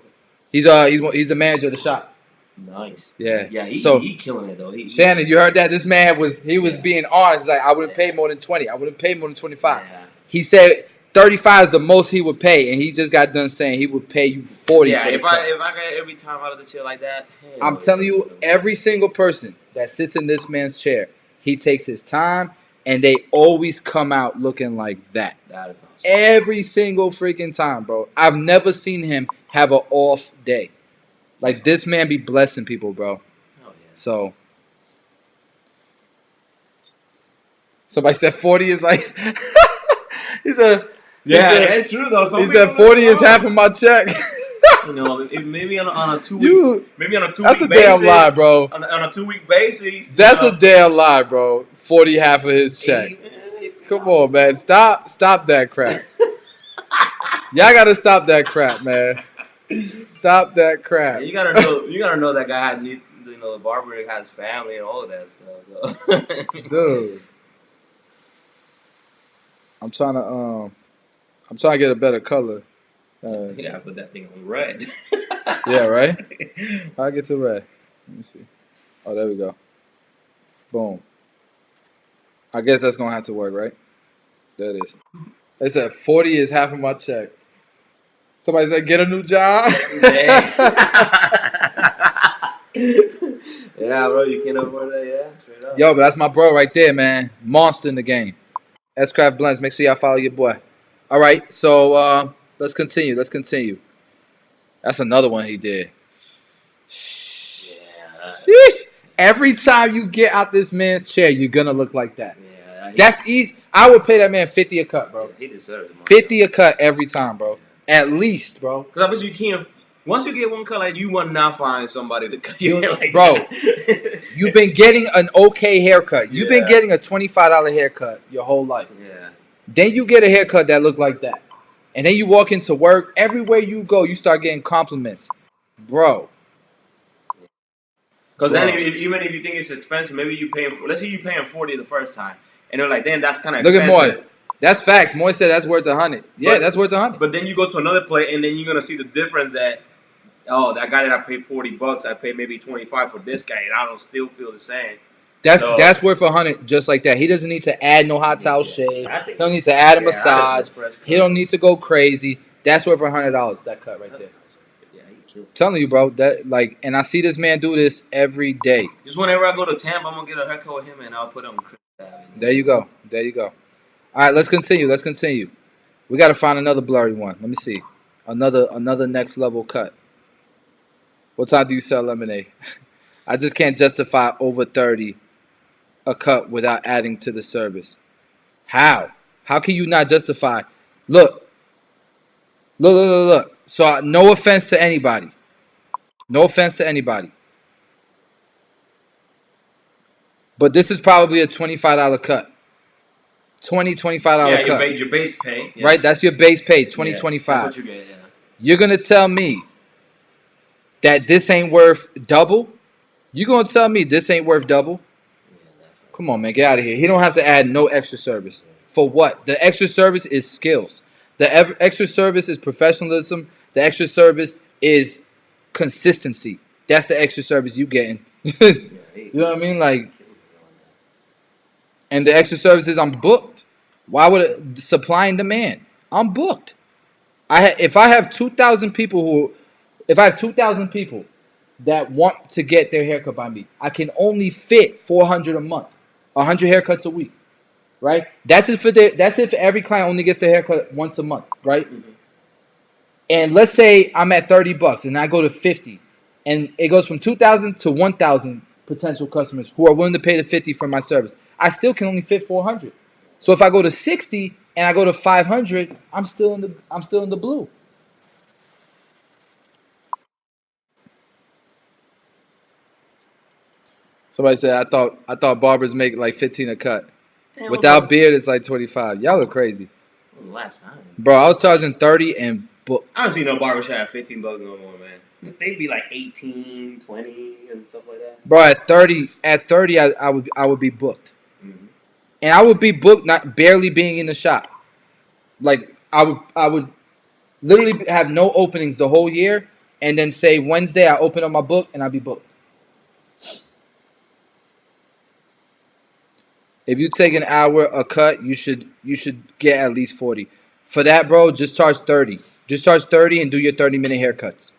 He's the manager of the shop. Nice. Yeah. Yeah, So he killing it though. Shannon, you heard that? This man was being honest. Like, I wouldn't pay more than 20. I wouldn't pay more than 25. Yeah. He said 35 is the most he would pay, and he just got done saying he would pay you 40. Yeah, for the if cut. I get every time out of the chair like that, I'm telling you, every single person that sits in this man's chair, he takes his time, and they always come out looking like that. That is awesome. Every single freaking time, bro. I've never seen him have an off day. Like, this man be blessing people, bro. Oh yeah. So somebody said 40 is like that's true though. He said 40 is half of my check. You know, maybe on a 2 week, That's a damn lie, bro. On a 2 week basis. That's a damn lie, bro. 40 half of his check. Come on, man. Stop that crap. Y'all gotta stop that crap, man. Stop that crap. Yeah, you gotta know that guy had, the barber has family and all of that stuff. So. Dude, I'm trying to get a better color. You gotta put that thing on red. Yeah, right? I'll get to red. Let me see. Oh, there we go. Boom. I guess that's gonna have to work, right? There it is. They said 40 is half of my check. Somebody said get a new job. Yeah, bro, you can't afford that. Yeah, straight up. Yo, but that's my bro right there, man. Monster in the game. S-Craft Blends. Make sure y'all follow your boy. All right, so let's continue. That's another one he did. Yeah. Sheesh. Every time you get out this man's chair, you're gonna look like that. Yeah. That's easy. I would pay that man 50 a cut, bro. Yeah, he deserves it. 50 a cut every time, bro. At least, bro. Because I bet you can't. Once you get one cut, like, you will not find somebody to cut your hair like bro, that. You've been getting an okay haircut. You've been getting a $25 haircut your whole life. Yeah. Then you get a haircut that look like that. And then you walk into work. Everywhere you go, you start getting compliments. Bro. Because then, even if you think it's expensive, maybe you pay him. Let's say you pay him 40 the first time. And they're like, damn, that's kind of expensive. Look at Moy. That's facts. Moy said that's worth 100. Yeah, that's worth 100. But then you go to another place, and then you're going to see the difference that, oh, that guy that I paid $40, I paid maybe 25 for this guy, and I don't still feel the same. That's worth 100 just like that. He doesn't need to add no hot towel shave. He don't need to add a massage. He don't need to go crazy. That's worth $100, that cut right there. Yeah, he kills it. I'm telling you, bro. And I see this man do this every day. Just whenever I go to Tampa, I'm going to get a haircut with him, and I'll put him Chris. There you go. All right, let's continue. We got to find another blurry one. Let me see. Another next level cut. What time do you sell lemonade? I just can't justify over 30 a cut without adding to the service. How? How can you not justify? Look. So no offense to anybody. But this is probably a $25 cut. $25 cut. Yeah, your base pay. Yeah. Right? That's your base pay, $25. That's what you get, yeah. You're going to tell me that this ain't worth double? You're going to tell me this ain't worth double? Yeah, come on, man. Get out of here. He don't have to add no extra service. For what? The extra service is skills. The extra service is professionalism. The extra service is consistency. That's the extra service you getting. You know what I mean? Like, and the extra service is I'm booked. Why would it supply and demand? I'm booked. If I have 2,000 people that want to get their haircut by me, I can only fit 400 a month, 100 haircuts a week, right? That's if every client only gets their haircut once a month, right? Mm-hmm. And let's say I'm at $30 and I go to 50, and it goes from 2,000 to 1,000 potential customers who are willing to pay the 50 for my service. I still can only fit 400. So if I go to 60 and I go to 500, I'm still in the blue. Somebody said I thought barbers make like 15 a cut. Damn, without beard, it's like 25. Y'all look crazy. Last time, bro, I was charging 30 and book. I don't see no barbershop at $15 no more, man. They'd be like 18, 20, and stuff like that. Bro, at 30, I would be booked, Mm-hmm. and I would be booked not barely being in the shop. Like I would literally have no openings the whole year, and then say Wednesday I open up my book and I'd be booked. If you take an hour a cut, you should get at least 40. For that, bro, just charge 30. Just charge 30 and do your 30-minute haircuts.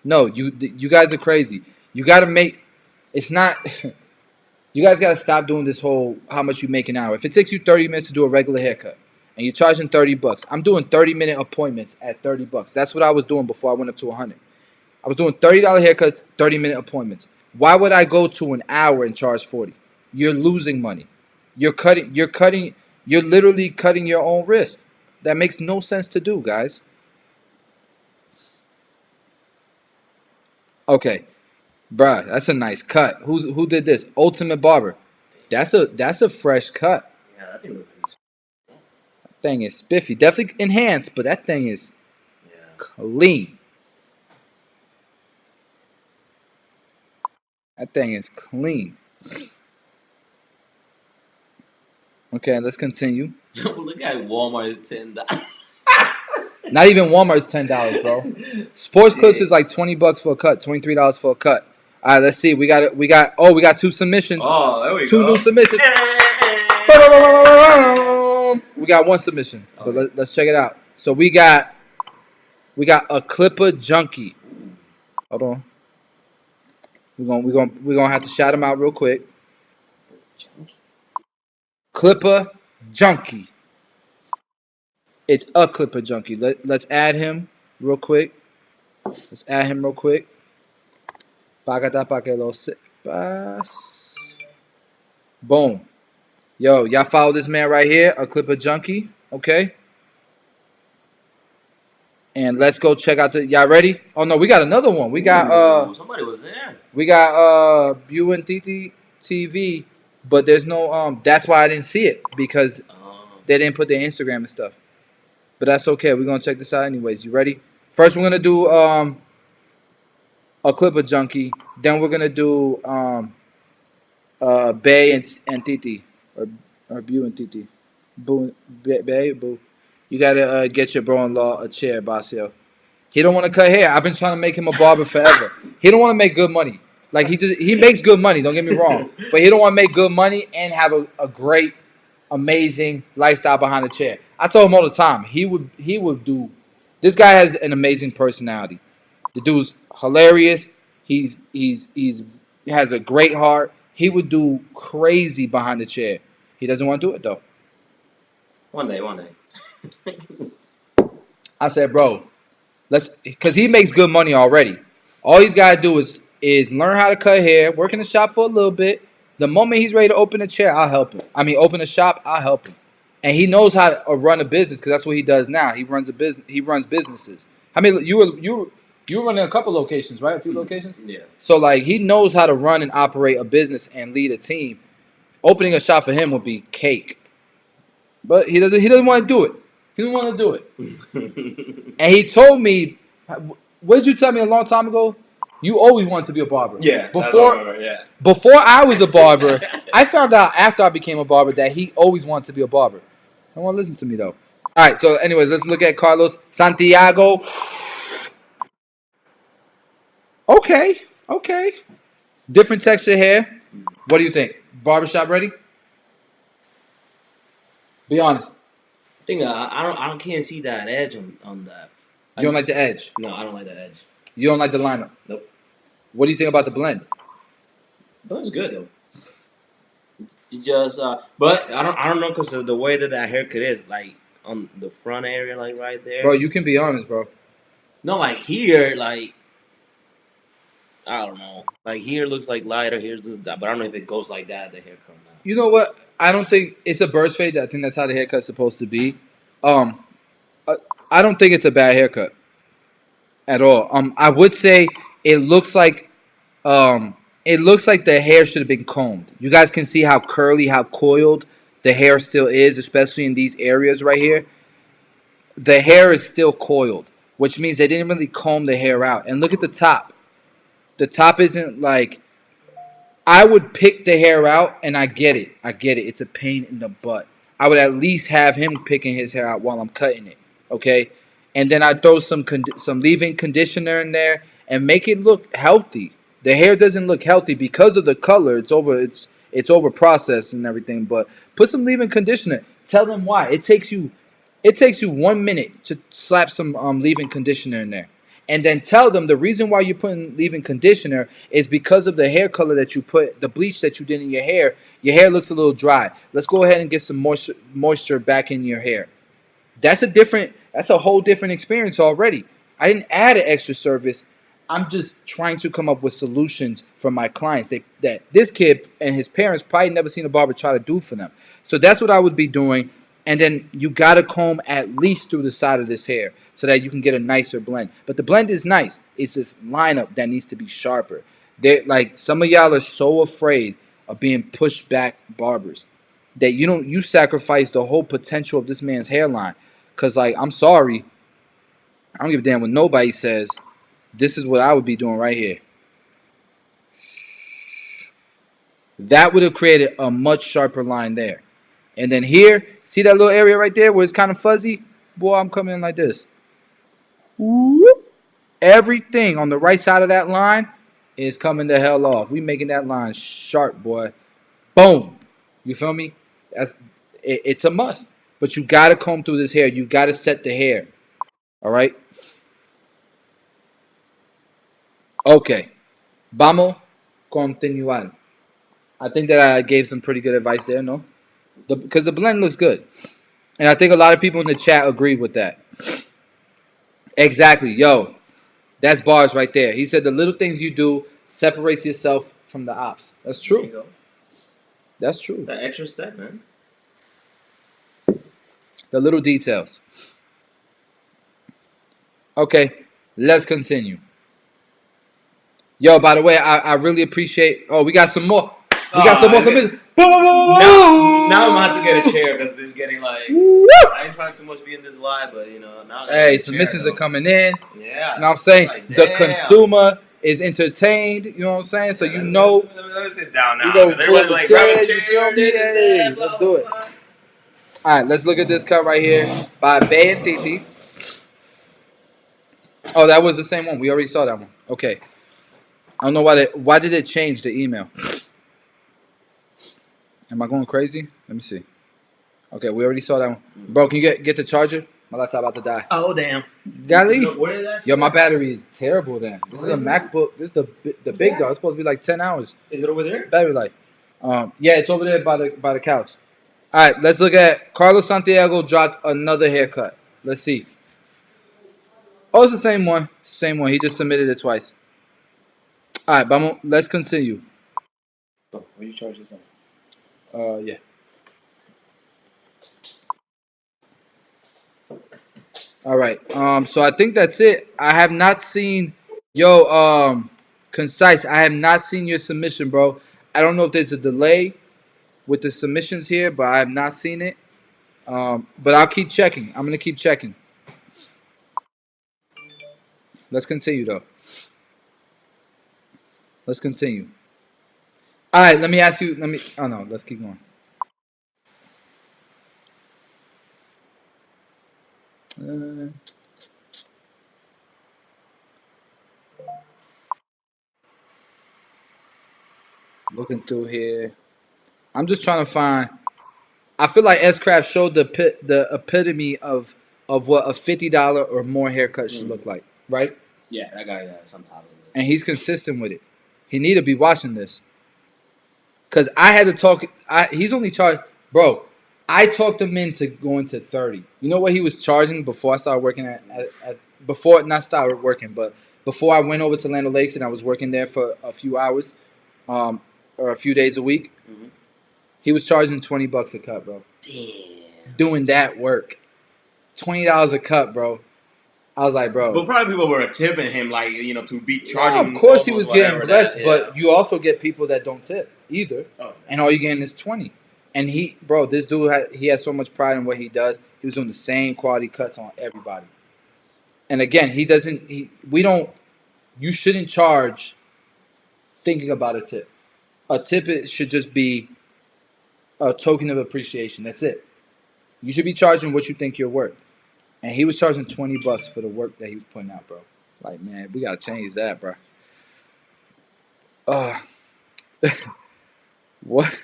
No, you guys are crazy. You got to make it's not you guys got to stop doing this whole how much you make an hour. If it takes you 30 minutes to do a regular haircut and you're charging $30, I'm doing 30-minute appointments at $30. That's what I was doing before I went up to 100. I was doing $30 haircuts, 30-minute appointments. Why would I go to an hour and charge 40? You're losing money. You're literally cutting your own wrist. That makes no sense to do, guys. Okay, bruh, that's a nice cut. Who did this? Ultimate Barber. That's a fresh cut. Yeah, that thing looks nice. That thing is spiffy. Definitely enhanced, but that thing is Yeah. clean. That thing is clean. Okay, let's continue. Look at Walmart is $10. Not even Walmart's $10, bro. Sports Clips is like $20 for a cut, $23 for a cut. All right, let's see. We got two submissions. Oh, there we Two go. new submissions. We got one submission, but let's check it out. So we got a Clipper Junkie. Hold on. We're gonna have to shout him out real quick. Clipper Junkie. It's a Clipper Junkie. Let's add him real quick. Let's add him real quick. Pagata pa que lo sepas. Boom. Yo, y'all follow this man right here, a Clipper Junkie. Okay. And let's go check out y'all ready? Oh no, we got another one. We got somebody was there. We got UNTT TV, but there's no that's why I didn't see it because they didn't put their Instagram and stuff. But that's okay. We're gonna check this out anyways. You ready? First we're gonna do a Clipper Junkie. Then we're gonna do Bay and Titi or Bu and Titi. Bay, Boo. You gotta get your bro-in-law a chair, Bossio. He don't want to cut hair. I've been trying to make him a barber forever. He don't want to make good money. Like he makes good money. Don't get me wrong, but he don't want to make good money and have a great, amazing lifestyle behind the chair. I told him all the time he would do. This guy has an amazing personality. The dude's hilarious. He has a great heart. He would do crazy behind the chair. He doesn't want to do it though. One day. I said, bro, because he makes good money already. All he's got to do is learn how to cut hair, work in the shop for a little bit. The moment he's ready to open a chair, I'll help him. I mean, open a shop, I'll help him. And he knows how to run a business because that's what he does now. He runs a business. He runs businesses. I mean, you were running a couple locations, right? A few locations. Yeah. So like he knows how to run and operate a business and lead a team. Opening a shop for him would be cake. But he doesn't want to do it. He doesn't want to do it. And he told me, what did you tell me a long time ago? You always wanted to be a barber. Yeah. Before I was a barber, I found out after I became a barber that he always wanted to be a barber. I don't want to listen to me though. All right. So, anyways, let's look at Carlos Santiago. Okay. Different texture hair. What do you think? Barbershop ready? Be honest. I think I can't see that edge on that. You don't like the edge? No, I don't like the edge. You don't like the lineup? Nope. What do you think about the blend? Blend's good though. You just but I don't know because of the way that haircut is, like on the front area, like right there. Bro, you can be honest, bro. No, like here, like I don't know. Like here looks like lighter, here's that, but I don't know if it goes like that. The haircut now. You know what? I don't think it's a burst fade. I think that's how the haircut's supposed to be. I don't think it's a bad haircut at all. I would say it looks like the hair should have been combed. You guys can see how curly, how coiled the hair still is, especially in these areas right here. The hair is still coiled. which means they didn't really comb the hair out. And look at the top. The top isn't like, I would pick the hair out, and I get it. I get it. It's a pain in the butt. I would at least have him picking his hair out while I'm cutting it, okay? And then I throw some leave-in conditioner in there and make it look healthy. The hair doesn't look healthy because of the color. It's over processed and everything. But put some leave-in conditioner. Tell them why. It takes you 1 minute to slap some leave-in conditioner in there. And then tell them the reason why you're putting leave-in conditioner is because of the hair color that you put, the bleach that you did in your hair. Your hair looks a little dry. Let's go ahead and get some moisture back in your hair. That's a whole different experience already. I didn't add an extra service. I'm just trying to come up with solutions for my clients that this kid and his parents probably never seen a barber try to do for them. So that's what I would be doing. And then you gotta comb at least through the side of this hair so that you can get a nicer blend. But the blend is nice. It's this lineup that needs to be sharper. They like some of y'all are so afraid of being pushed back barbers that you sacrifice the whole potential of this man's hairline. Cause like I'm sorry, I don't give a damn what nobody says. This is what I would be doing right here. That would have created a much sharper line there. And then here, see that little area right there where it's kind of fuzzy? Boy, I'm coming in like this. Whoop. Everything on the right side of that line is coming the hell off. We making that line sharp, boy. Boom. You feel me? It's a must. But you gotta comb through this hair. You gotta set the hair. All right. Okay. Vamos continuar. I think that I gave some pretty good advice there, no? Because the blend looks good. And I think a lot of people in the chat agreed with that. Exactly. Yo, that's bars right there. He said the little things you do separates yourself from the ops. That's There you true. go. That's true. That extra step, man. The little details. Okay, let's continue. Yo, by the way, I really appreciate. Oh, we got some more. We got some more submissions. Now I'm gonna have to get a chair because it's getting like. I ain't trying too much to be in this live, but you know now. Hey, submissions are coming in. Yeah. You know what I'm saying? Like, the consumer is entertained. You know what I'm saying? So you know. Let me sit down now. You go pull up Everybody's the like, grab chair. a chair. You feel me? Hey, let's do it. All right, let's look at this cut right here by Bay and Titi. Oh, that was the same one. We already saw that one. Okay. I don't know why did it change the email? Am I going crazy? Let me see. Okay, we already saw that one. Bro, can you get the charger? My laptop about to die. Oh damn. Golly. What is that? Yo, my battery is terrible then. This is a MacBook. This is the big dog. It's supposed to be like 10 hours. Is it over there? Battery life. Yeah, it's over there by the couch. All right, let's look at Carlos Santiago dropped another haircut. Let's see. Oh, it's the same one. Same one. He just submitted it twice. All right, vamos. Let's continue. What do you charge this on? Yeah. All right. So I think that's it. I have not seen concise. I have not seen your submission, bro. I don't know if there's a delay with the submissions here, but I have not seen it. But I'll keep checking. I'm gonna keep checking. Let's continue though. Let's continue. All right. Let me ask you. Oh no. Let's keep going. Looking through here. I'm just trying to find. I feel like S Craft showed the epitome of what a $50 or more haircut should look like, right? Yeah, that guy is on top of it. And he's consistent with it. He need to be watching this, cause I had to talk. He's only charged, bro. I talked him into going to 30. You know what he was charging before I started working at before not started working, but before I went over to Land O'Lakes and I was working there for a few hours, or a few days a week. Mm-hmm. He was charging $20 a cut, bro. Damn. Doing that work. $20 a cut, bro. I was like, bro. But probably people were tipping him, like, you know, to be charging. Yeah, of course he was getting blessed, yeah. but you also get people that don't tip either. Oh, and all you're getting is 20. And this dude, he has so much pride in what he does. He was doing the same quality cuts on everybody. And again, he doesn't. We don't. You shouldn't charge thinking about a tip. A tip should just be a token of appreciation. That's it. You should be charging what you think you're worth. And he was charging $20 for the work that he was putting out, bro. Like, man, we gotta change that, bro. Uh, what?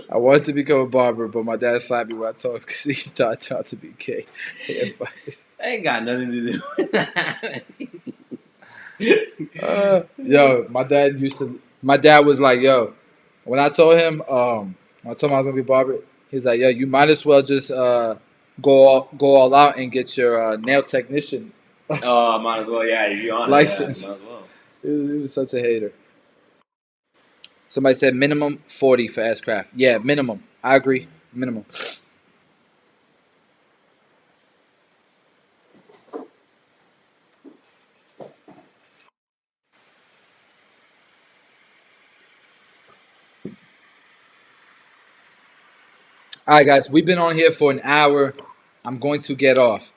I wanted to become a barber, but my dad slapped me when I told him because he thought I tried to be gay. Advice. Ain't got nothing to do with that. Yo, my dad used to. My dad was like, yo, when I told him, when I told him I was gonna be a barber, he's like, yo, you might as well just go all out and get your nail technician Oh, might as well. Yeah, you're on license. it. Yeah, might as well. He was such a hater. Somebody said minimum 40 for S-Craft. Yeah, minimum. I agree. Minimum. All right, guys, we've been on here for an hour. I'm going to get off.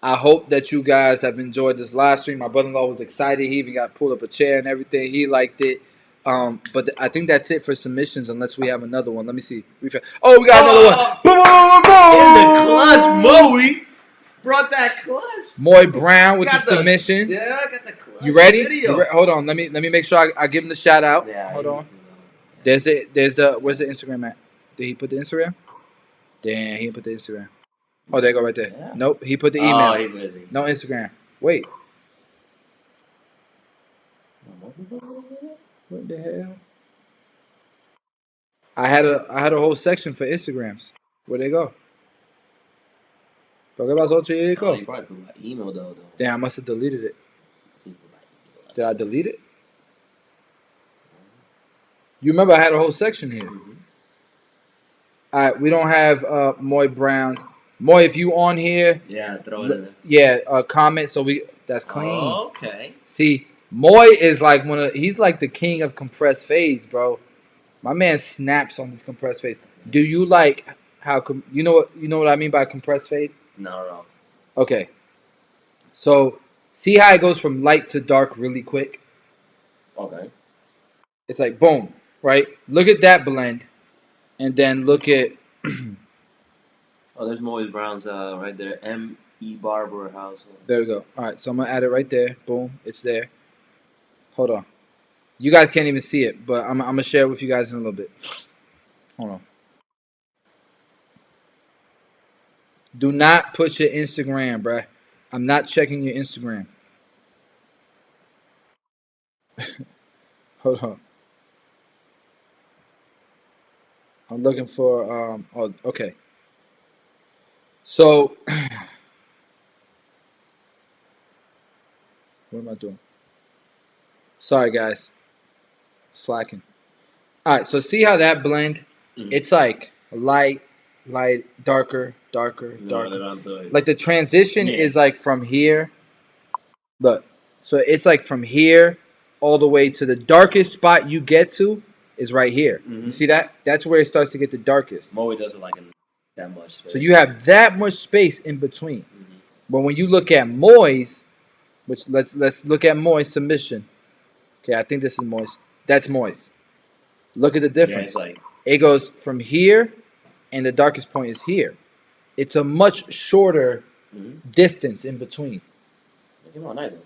I hope that you guys have enjoyed this live stream. My brother-in-law was excited. He even got pulled up a chair and everything. He liked it. But I think that's it for submissions, unless we have another one. Let me see. Oh, we got another one. In the clutch, Moe brought that clutch. Moy Brown with the submission. Yeah, I got the clutch. You ready? Video. Hold on. Let me make sure I give him the shout out. Yeah, hold on. There's the where's the Instagram at? Did he put the Instagram? Damn, he didn't put the Instagram. Oh, there you go right there. Yeah. Nope, he put the email. Oh, he busy. No Instagram. Wait. What the hell? I had a whole section for Instagrams. Where'd they go? ¿Por qué pasó, chico? Oh, you probably put my email though. Damn, I must have deleted it. Did I delete it? You remember I had a whole section here. Mm-hmm. All right, we don't have Moy Brown's. Moy, if you on here, yeah, throw it in there. Yeah, comment so that's clean. Oh, okay. See, Moy is like he's like the king of compressed fades, bro. My man snaps on these compressed fades. Do you like how you know what I mean by compressed fade? No. Okay. So see how it goes from light to dark really quick? Okay. It's like boom, right? Look at that blend, and then look at. Oh, there's Moy Brown's right there. M.E. Barber House. There we go. All right, so I'm gonna add it right there. Boom, it's there. Hold on. You guys can't even see it, but I'm gonna share it with you guys in a little bit. Hold on. Do not put your Instagram, bruh. I'm not checking your Instagram. Hold on. I'm looking for oh, okay. So what am I doing? Sorry guys. Slacking. Alright, so see how that blend? Mm-hmm. It's like light, darker. Like the transition is like from here. Look. So it's like from here all the way to the darkest spot you get to is right here. Mm-hmm. You see that? That's where it starts to get the darkest. Moe doesn't like that much space. So you have that much space in between. Mm-hmm. But when you look at Moy's, which let's look at Moy's submission. Okay, I think this is Moy's. That's Moy's. Look at the difference. Yeah, it's like it goes from here, and the darkest point is here. It's a much shorter distance in between. Come on, either.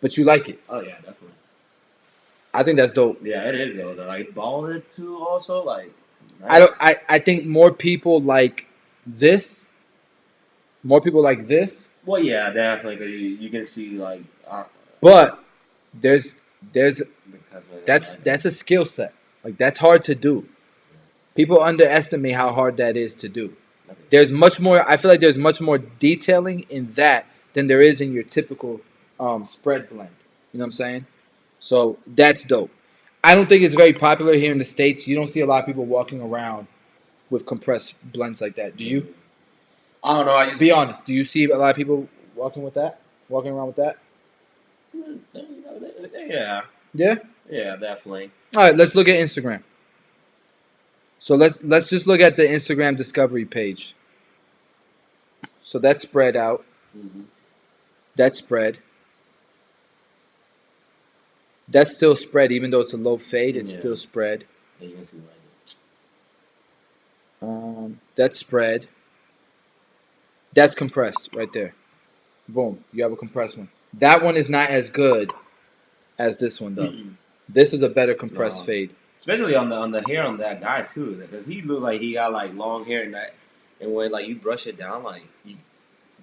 But you like it. Oh yeah, definitely. I think that's dope. Yeah, it is though. Like balded too, also like. Nice. I think more people like this. More people like this. Well, yeah, definitely. You can see like. But there's that's a skill set. Like that's hard to do. People underestimate how hard that is to do. There's much more. I feel like there's much more detailing in that than there is in your typical spread blend. You know what I'm saying? So that's dope. I don't think it's very popular here in the States. You don't see a lot of people walking around with compressed blends like that. Do you? I don't know. Be honest. Do you see a lot of people walking around with that? Yeah. Yeah? Yeah, definitely. All right, let's look at Instagram. So let's just look at the Instagram discovery page. So that's spread out. Mm-hmm. That's spread. That's still spread, even though it's a low fade. It's still spread. Yeah, you can see right That's spread. That's compressed right there. Boom. You have a compressed one. That one is not as good as this one though. there. This is a better compressed No. fade. Especially on the hair on that guy too, because he looked like he got like long hair and when like you brush it down, like you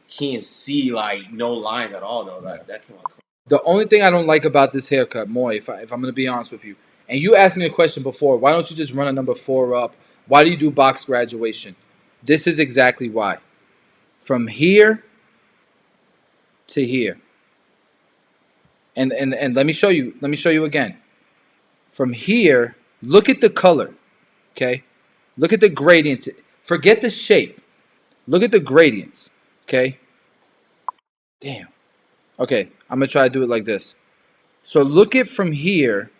can't see like no lines at all though. Like that came out clean. The only thing I don't like about this haircut, Moy, if I'm going to be honest with you, and you asked me a question before, why don't you just run a number 4 up? Why do you do box graduation? This is exactly why. From here to here. And let me show you. Let me show you again. From here, look at the color, okay? Look at the gradients. Forget the shape. Look at the gradients, okay? Damn. Okay, I'm going to try to do it like this. So look at from here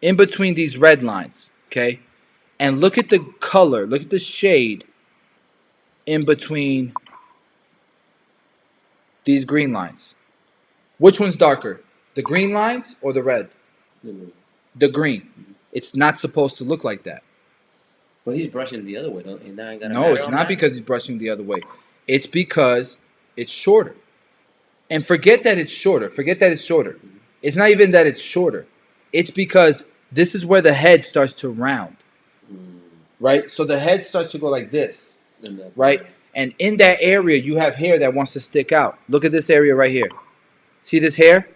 in between these red lines, okay? And look at the color, look at the shade in between these green lines. Which one's darker? The green lines or the red? The green. It's not supposed to look like that. But he's brushing the other way, don't he? Now ain't got No, it's not because he's brushing the other way. It's because it's shorter. And forget that it's shorter. Forget that it's shorter. It's not even that it's shorter. It's because this is where the head starts to round. Right? So the head starts to go like this. Right? And in that area, you have hair that wants to stick out. Look at this area right here. See this hair?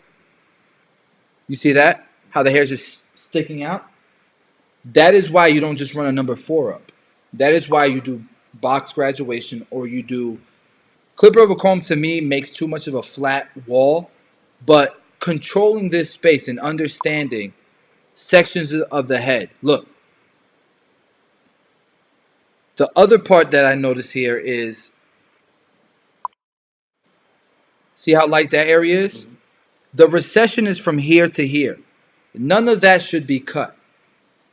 You see that? How the hair's just sticking out? That is why you don't just run a number 4 up. That is why you do box graduation or you do clipper over comb. To me makes too much of a flat wall, but controlling this space and understanding sections of the head. Look, the other part that I notice here is, see how light that area is? The recession is from here to here. None of that should be cut.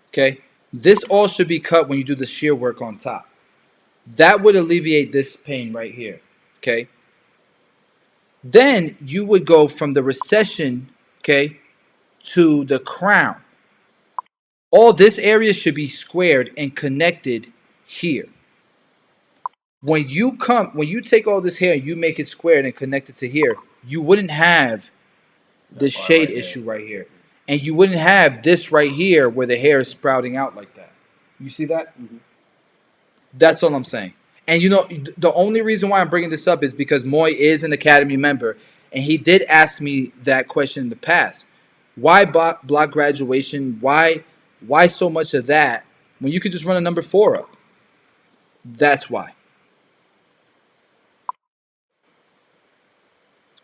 Okay? This all should be cut when you do the shear work on top. That would alleviate this pain right here. Okay? Then you would go from the recession, okay, to the crown. All this area should be squared and connected here. When you take all this hair and you make it squared and connected to here, you wouldn't have this shade issue right here. And you wouldn't have this right here where the hair is sprouting out like that. You see that? That's all I'm saying. And you know, the only reason why I'm bringing this up is because Moy is an Academy member, and he did ask me that question in the past. Why block graduation? Why so much of that when you could just run a number 4 up? That's why.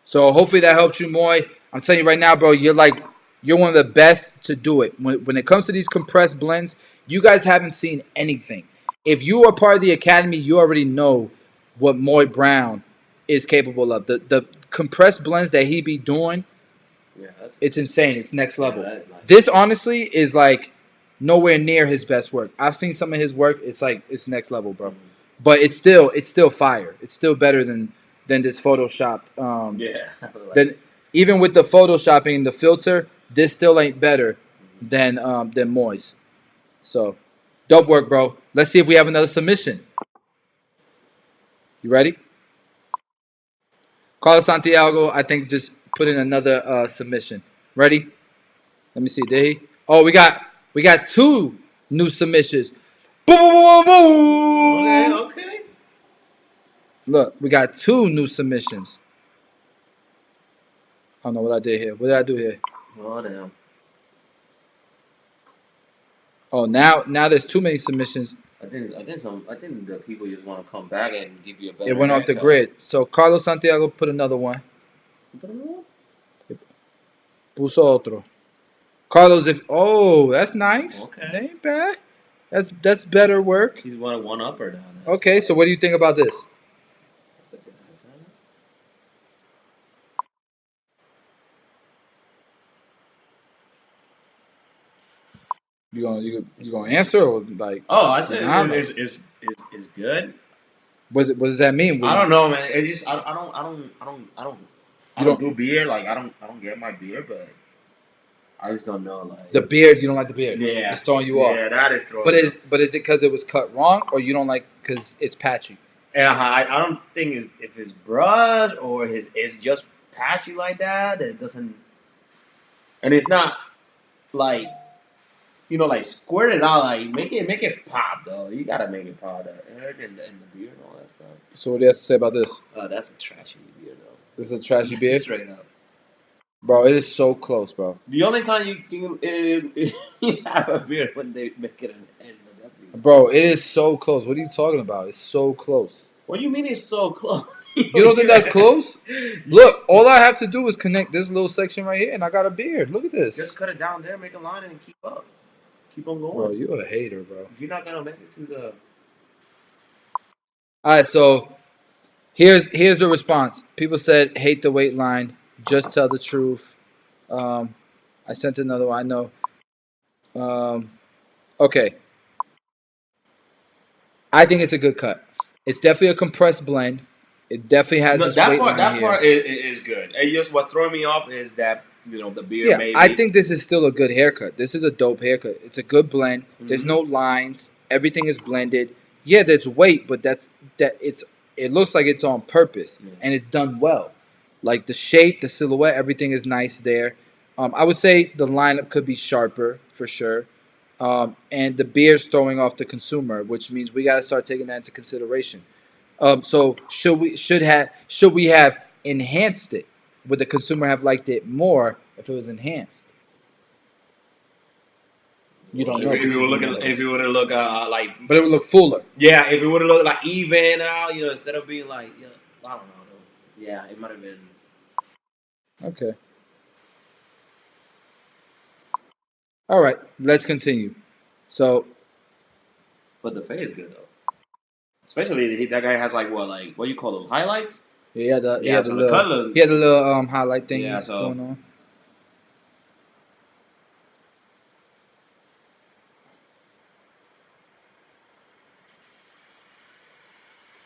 So hopefully that helps you, Moy. I'm telling you right now, bro, you're one of the best to do it. When it comes to these compressed blends, you guys haven't seen anything. If you are part of the academy, you already know what Moy Brown is capable of. The compressed blends that he be doing, it's insane. It's next level. That is nice. This honestly is like nowhere near his best work. I've seen some of his work. It's like it's next level, bro. But it's still fire. It's still better than this photoshopped. Then even with the photoshopping, the filter, this still ain't better than Moy's. So dope work, bro. Let's see if we have another submission. You ready? Carlos Santiago, I think, just put in another submission. Ready? Let me see. Did he? Oh, we got 2 new submissions. Boom, boom, boom, boom. Okay. Look, we got 2 new submissions. I don't know what I did here. What did I do here? Oh damn. Oh, now there's too many submissions. I think the people just want to come back and give you a better. It went off the grid. So Carlos Santiago put another one. Puso otro. Carlos, that's nice. Okay. That ain't bad. That's better work. He's one upper down there. Okay, so what do you think about this? You gonna answer or like? Oh, I said Nah, it's good. What does that mean? I don't know, man. It just I don't. I don't do beard. Like I don't get my beard, but I just don't know. Like The beard, you don't like the beard. yeah, It's throwing you off. Yeah, that is throwing. But is it because it was cut wrong, or you don't like because it's patchy? Yeah, I don't think it's, if it's brush or it's just patchy like that. It doesn't, and it's not like like squirt it out. Like make it pop though. You gotta make it pop. The edge and the beard and all that stuff. So what do you have to say about this? That's a trashy beard though. This is a trashy beard, Straight up. bro. It is so close, bro. The only time you can you have a beard when they make it an end. Bro, it is so close. What are you talking about? It's so close. What do you mean it's so close? You don't think that's close? Look, all I have to do is connect this little section right here, and I got a beard. Look at this. Just cut it down there, make a line, and keep up. Keep on going. Bro, you're a hater, bro. You're not gonna make it to the. All right, so here's the response. People said hate the weight line. Just tell the truth. I sent another one. I know. Okay. I think it's a good cut. It's definitely a compressed blend. It definitely has this weight line that here. part is good. And just what throwing me off is that the beard. Yeah, maybe. I think this is still a good haircut. This is a dope haircut. It's a good blend. Mm-hmm. There's no lines. Everything is blended. Yeah, there's weight, but it looks like it's on purpose and it's done well. Like the shape, the silhouette, everything is nice there. I would say the lineup could be sharper for sure. And the beard's throwing off the consumer, which means we got to start taking that into consideration. So should we have enhanced it? Would the consumer have liked it more if it was enhanced? You don't know. If you were to look like, but it would look fuller. Yeah, if it would have looked like even out, instead of being like, I don't know. Yeah, it might have been. Okay. All right, let's continue. So, but the fade is good though. Especially that guy has what do you call those highlights? Yeah, he had the little highlight thing going on.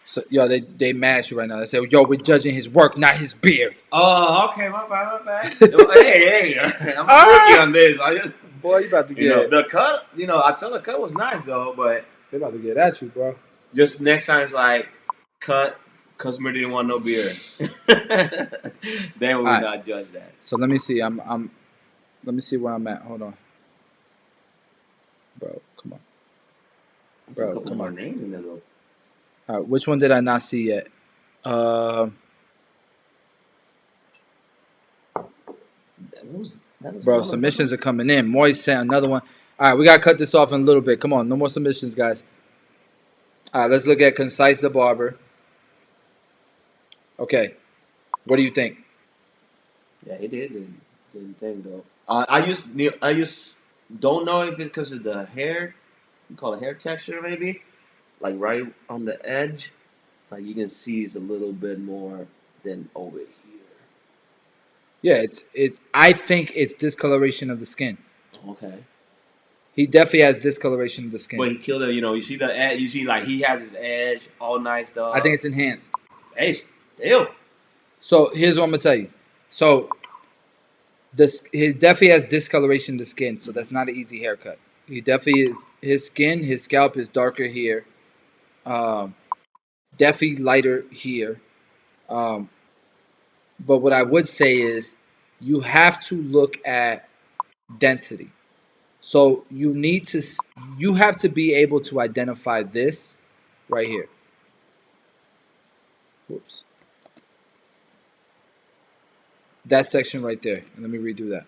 So they mad at you right now. They say, "Yo, we're judging his work, not his beard." Oh, okay, my bad. hey, I'm working on this. Boy, you about to get the cut. I tell the cut was nice though, but they about to get at you, bro. Just next time it's like cut. Customer didn't want no beer. Then we would not judge that. So let me see. Let me see where I'm at. Hold on, bro. Come on, bro. Come on. Names in there though. All right, which one did I not see yet? Bro, submissions are coming in. Moise sent another one. All right, we got to cut this off in a little bit. Come on, no more submissions, guys. All right, let's look at Concise the Barber. Okay, what do you think? Yeah, he didn't think though. I just don't know if it's because of the hair. You call it hair texture, maybe. Like right on the edge, like you can see it's a little bit more than over here. Yeah, it's. I think it's discoloration of the skin. Okay. He definitely has discoloration of the skin. But he killed it. You see the edge. You see he has his edge all nice though. I think it's enhanced. Hey, still. So here's what I'm gonna tell you. So he definitely has discoloration of the skin. So that's not an easy haircut. He definitely is. His skin, his scalp is darker here. Definitely lighter here. But what I would say is you have to look at density. So you have to be able to identify this right here. Whoops. That section right there. And let me redo that.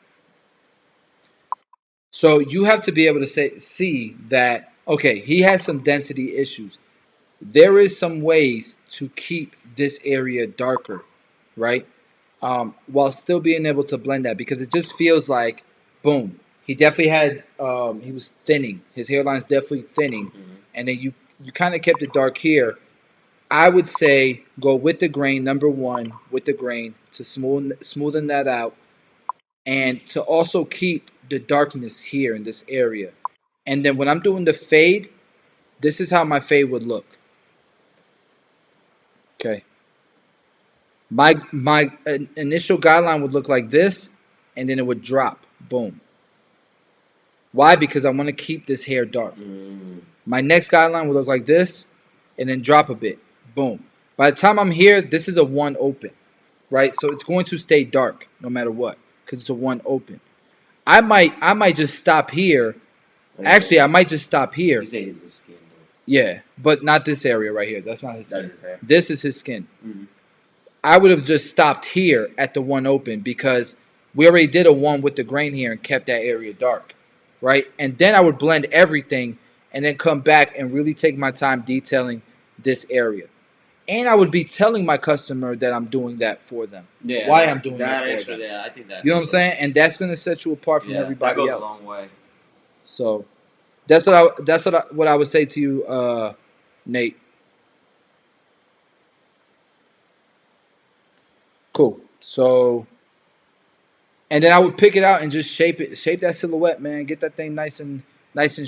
So you have to be able to see that, okay, he has some density issues. There is some ways to keep this area darker, right? While still being able to blend that, because it just feels like, boom. He definitely had, he was thinning. His hairline's definitely thinning. Mm-hmm. And then you kind of kept it dark here. I would say go with the grain, number one, with the grain to smoothen that out. And to also keep the darkness here in this area. And then when I'm doing the fade, this is how my fade would look. Okay. My initial guideline would look like this, and then it would drop. Boom. Why? Because I want to keep this hair dark. My next guideline would look like this, and then drop a bit. Boom. By the time I'm here, this is a one open, right? So it's going to stay dark no matter what, because it's a one open. I might just stop here. Actually, I might just stop here. You say his skin, though. Yeah, but not this area right here. That's not his That's skin. his hair. This is his skin. Mhm. I would have just stopped here at the one open because we already did a one with the grain here and kept that area dark, right? And then I would blend everything and then come back and really take my time detailing this area. And I would be telling my customer that I'm doing that for them. Yeah, Why I'm doing that for extra, them. yeah, I think that. You know what I'm saying? And that's gonna set you apart from Yeah, that everybody goes else. a long way. So what I would say to you, Nate. Cool. So, and then I would pick it out and just shape that silhouette, man. Get that thing nice and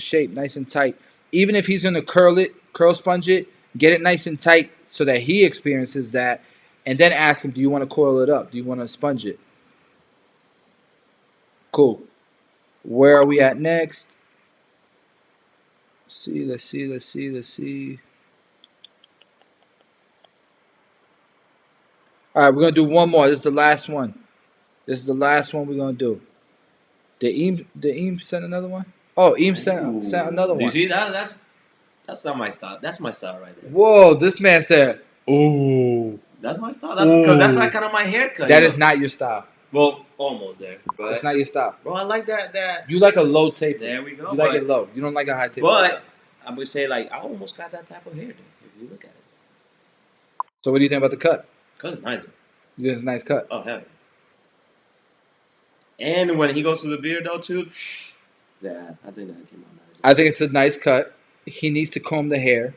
shaped, nice and tight. Even if he's gonna curl sponge it, get it nice and tight so that he experiences that, and then ask him, do you want to coil it up? Do you want to sponge it? Cool. Where are we at next? Let's see. All right, we're gonna do one more. This is the last one. This is the last one we're gonna do. Did Eam send another one? Oh, Eam sent another Do you one. see that? That's not my style. That's my style right there. Whoa, this man said, "Ooh." That's my style. That's because that's like kind of my haircut. That is not your style. Well, almost there. But That's not your style. bro, I like that. You like a low taper. There we go. You like it low. You don't like a high taper. But I would say like I almost got that type of hair. Dude, if you look at it. So what do you think about the cut? Cause it's nice. You think it's a nice cut? Oh hell. And when he goes to the beard though too, yeah, I think that came out nice. I think it's a nice cut. He needs to comb the hair.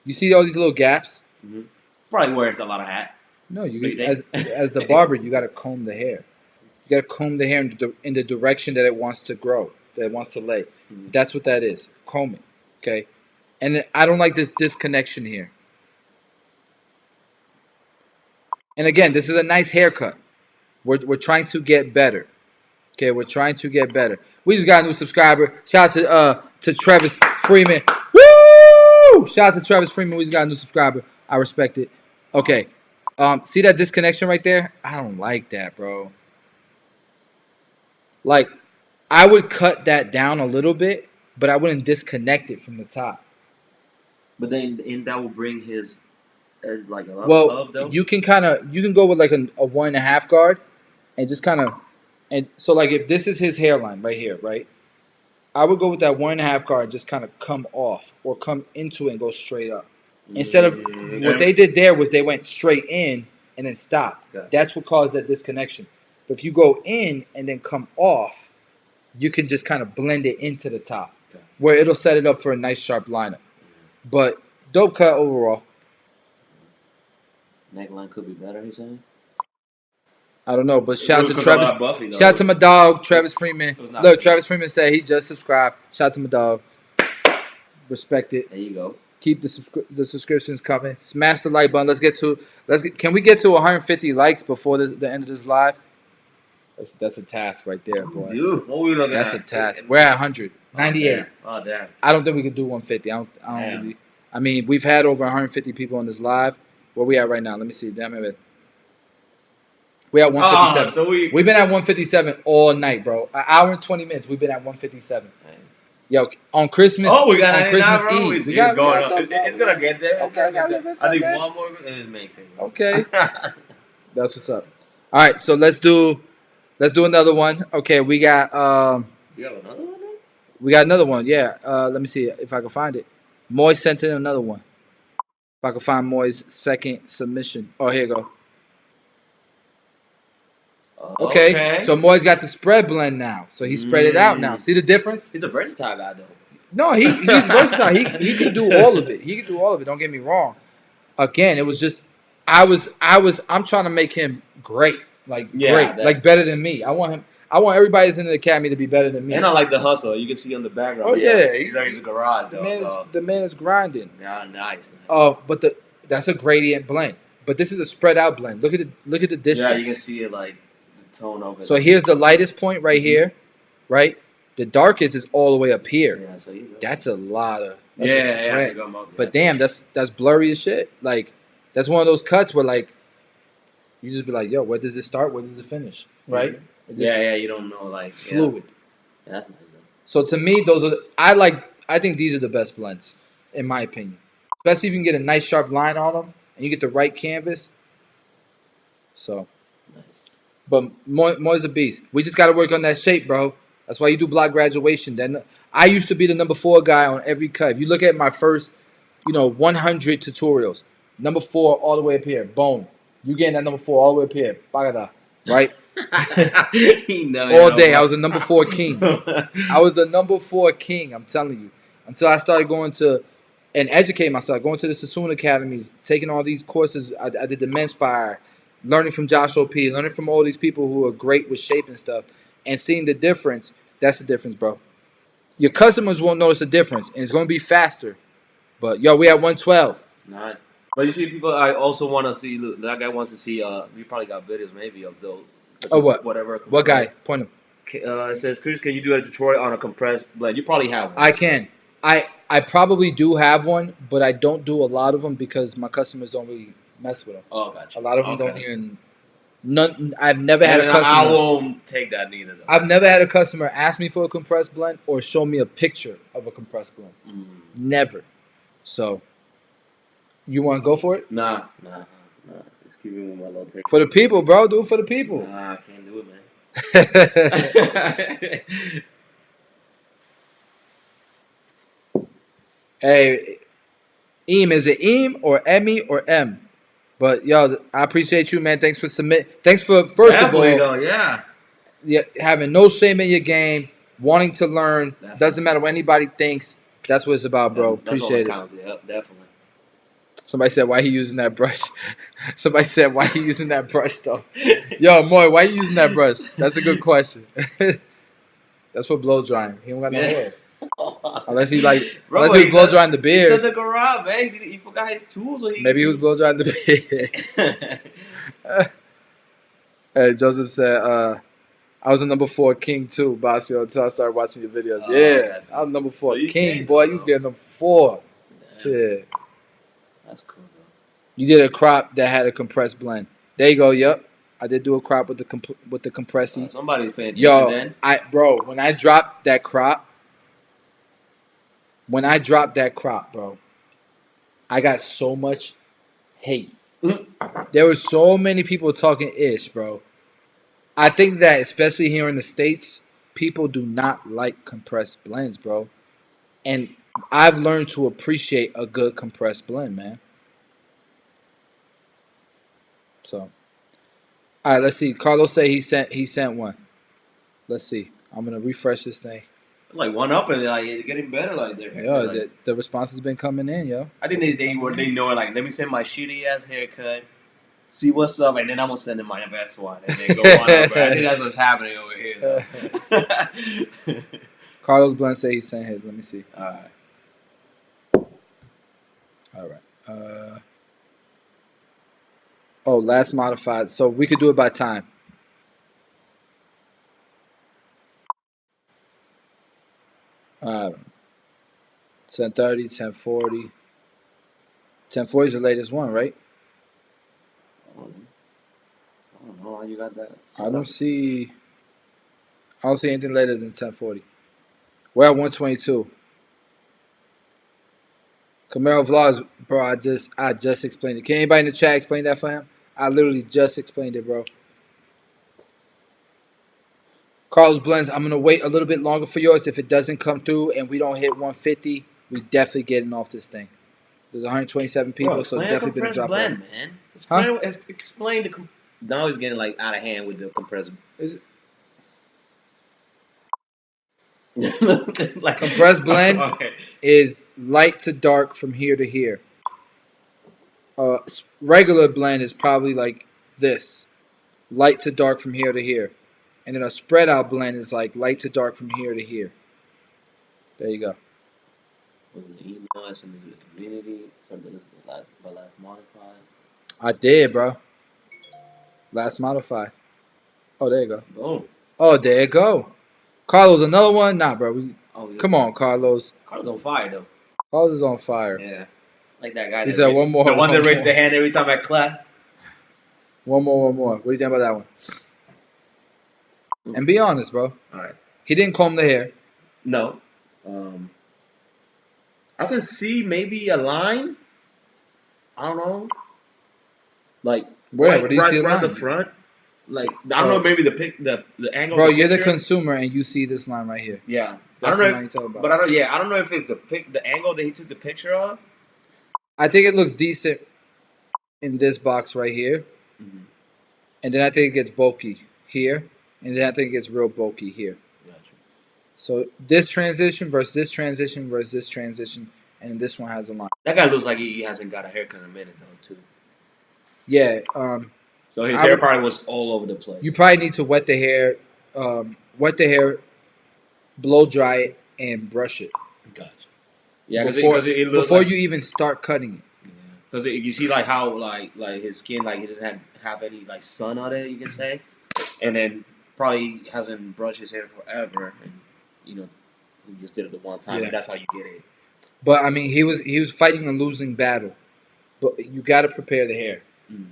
You see all these little gaps? Mm-hmm. Probably wears a lot of hat. No, as the barber, you got to comb the hair. You got to comb the hair in the direction that it wants to grow, that it wants to lay. Mm-hmm. That's what that is. Comb it, okay? And then I don't like this disconnection here. And again, this is a nice haircut. We're trying to get better. Okay, we're trying to get better. We just got a new subscriber. Shout out to Travis Freeman. Woo! Shout out to Travis Freeman. We just got a new subscriber. I respect it. Okay. See that disconnection right there? I don't like that, bro. Like, I would cut that down a little bit, but I wouldn't disconnect it from the top. But then that will bring his like a Well, you can go with like a 1.5 guard, and just kind of, and so like if this is his hairline right here, right? I would go with that 1.5 guard, just kind of come off or come into it and go straight up. Instead of what they did there was they went straight in and then stopped. Okay. That's what caused that disconnection. But if you go in and then come off, you can just kind of blend it into the top, where it'll set it up for a nice sharp lineup. But dope cut overall. Neckline could be better, he's saying. I don't know, but shout out to Could Travis. allow Buffy, though. Shout out to my dog, Travis Freeman. not Look, bad. Travis Freeman said he just subscribed. Shout out to my dog. Respect it. There you go. Keep the subscriptions coming. Smash the like button. Can we get to 150 likes before the end of this live? That's a task right there, boy. Dude, what we looking That's at? a task. We're at 100. 98. Oh damn. I don't think we could do 150. I don't really. I mean, we've had over 150 people on this live. Where we at right now? Let me see. Damn it. We at 157. So We've been at 157 all night, bro. An hour and 20 minutes. We've been at 157. Man. Yo, on Christmas. Oh, we got on 99, Christmas bro. Eve. It's going up. It's gonna get there. Okay, I got a little bit I think something. one more and it makes it. Okay. That's what's up. All right, so let's do another one. Okay, we got You have another one? There? we got another one. Yeah. Let me see if I can find it. Moy sent in another one. If I can find Moy's second submission. Oh, here you go. Okay. So Moy's got the spread blend now. So he spread it out now. See the difference? He's a versatile guy though. No, he's versatile. He can do all of it. He can do all of it. Don't get me wrong. Again, it was just I'm trying to make him great. Like great. Like better than me. I want everybody that's in the academy to be better than me. And I like the hustle. You can see on the background. Oh yeah. He's like a garage though. The man is grinding. Yeah, nice. Oh, but that's a gradient blend. but this is a spread out blend. Look at the distance. Yeah, you can see it like the tone of it. So here's the lightest point right here, right? The darkest is all the way up here. Yeah, so That's a lot of a yeah, spread. yeah. But damn, that's blurry as shit. Like that's one of those cuts where like you just be like, yo, where does it start? Where does it finish? Right? It just Yeah, you don't know like fluid. Yeah, that's nice though. So to me, those are I think these are the best blends, in my opinion. Especially if you can get a nice sharp line on them and you get the right canvas. So Nice. but Moy's a beast. We just got to work on that shape, bro. That's why you do block graduation. Then I used to be the number 4 guy on every cut. If you look at my first, 100 tutorials, number 4 all the way up here, boom. You getting that number 4 all the way up here, bagada, right? All day, I was the number 4 king. I was the number 4 king. I'm telling you. Until I started going to and educate myself, going to the Sassoon academies, taking all these courses. I did the Menspire, learning from Josh O.P., learning from all these people who are great with shape and stuff, and seeing the difference. That's the difference, bro. Your customers won't notice the difference, and it's going to be faster. But, yo, we at 112. Nice. But you see, people I also want to see. Look, that guy wants to see. We probably got videos maybe of those. Oh, what? Whatever. What guy? Point him. It says, Chris, can you do a tutorial on a compressed blend? You probably have one. I can. I probably do have one, but I don't do a lot of them because my customers don't really mess with them. Oh, gotcha. A lot of them don't even. None. I've never had a customer. I won't take that neither. Though. I've never had a customer ask me for a compressed blend or show me a picture of a compressed blend. Never. So, you want to go for it? Nah. Just keep it with my little take. For the people, bro. Do it for the people. Nah, I can't do it, man. Hey, Eam, is it Eam or Emmy or M? But yo, I appreciate you, man. Thanks for Thanks for first Definitely, of all, though, yeah, having no shame in your game, wanting to learn. Definitely. Doesn't matter what anybody thinks. That's what it's about, bro. That's Appreciate all that counts. Yep, definitely. Somebody said, "Why he using that brush?" Somebody said, "Why he using that brush though?" Yo, Moy, why you using that brush? That's a good question. That's for blow drying. He don't got no hair. Unless he blow drying the beard. He's in the garage, man. He forgot his tools. Maybe he was blow drying the beard. Hey, Joseph said, I was a number 4 king too, Bossio, until I started watching your videos. Yeah, I was number 4 king, boy. You was getting number 4. Yeah. Shit. That's cool, bro. You did a crop that had a compressed blend. There you go. Yep. I did do a crop with the compressy. Somebody's paying attention then. When I dropped that crop, bro, I got so much hate. There were so many people talking ish, bro. I think that especially here in the States, people do not like compressed blends, bro. And I've learned to appreciate a good compressed blend, man. So, all right, let's see. Carlos said he sent one. Let's see. I'm gonna refresh this thing. Like one up and like it's getting better. Like they're the response has been coming in, yo. I think they know like let me send my shitty ass haircut, see what's up, and then I'm gonna send them my best one and then go on up. I think that's what's happening over here. Carlos Blunt said he sent his. Let me see. All right. Last modified. So we could do it by time. All right. 10:30, 10:40. 10:40 is the latest one, right? I don't know how you got that. I don't see anything later than 10:40. We're at 122. Camaro Vlogs, bro, I just explained it. Can anybody in the chat explain that for him? I literally just explained it, bro. Carlos Blends, I'm going to wait a little bit longer for yours. If it doesn't come through and we don't hit 150, we definitely getting off this thing. There's 127 people, so definitely been a drop blend, man. Explain the now he's getting like out of hand with the compressor. Like compressed blend is light to dark from here to here. Regular blend is probably like this, light to dark from here to here, and then a spread out blend is like light to dark from here to here. There you go. Was an email from the community, something that's last modified. I did, bro. Last modified. Oh, there you go. Boom. Oh, there you go. Carlos, another one? Nah, bro. Oh, yeah. Come on, Carlos. Carlos on fire though. Carlos is on fire. Yeah. Like that guy. He said one more. The one that one raises more. the hand every time I clap. One more. What do you think about that one? And be honest, bro. All right. He didn't comb the hair. No. I can see maybe a line. I don't know. Like Where? Where do you see a right line? the front. Like I don't know, maybe the angle. Bro, of the you're the picture. consumer, and you see this line right here. Yeah, That's I the don't line know. you talk about. But I don't. Yeah, I don't know if it's the angle that he took the picture of. I think it looks decent in this box right here, and then I think it gets bulky here, and then I think it gets real bulky here. Gotcha. So this transition versus this transition versus this transition, and this one has a line. That guy looks like he hasn't got a haircut in a minute though, too. Yeah. So his hair probably was all over the place. You probably need to wet the hair, blow dry it, and brush it. Gotcha. Yeah, before it looks before like, you even start cutting it. Because you see like how like his skin, like he doesn't have any like sun on it, you can say, and then probably hasn't brushed his hair forever, and you know he just did it the one time, and that's how you get it. But I mean, he was fighting a losing battle. But you got to prepare the hair,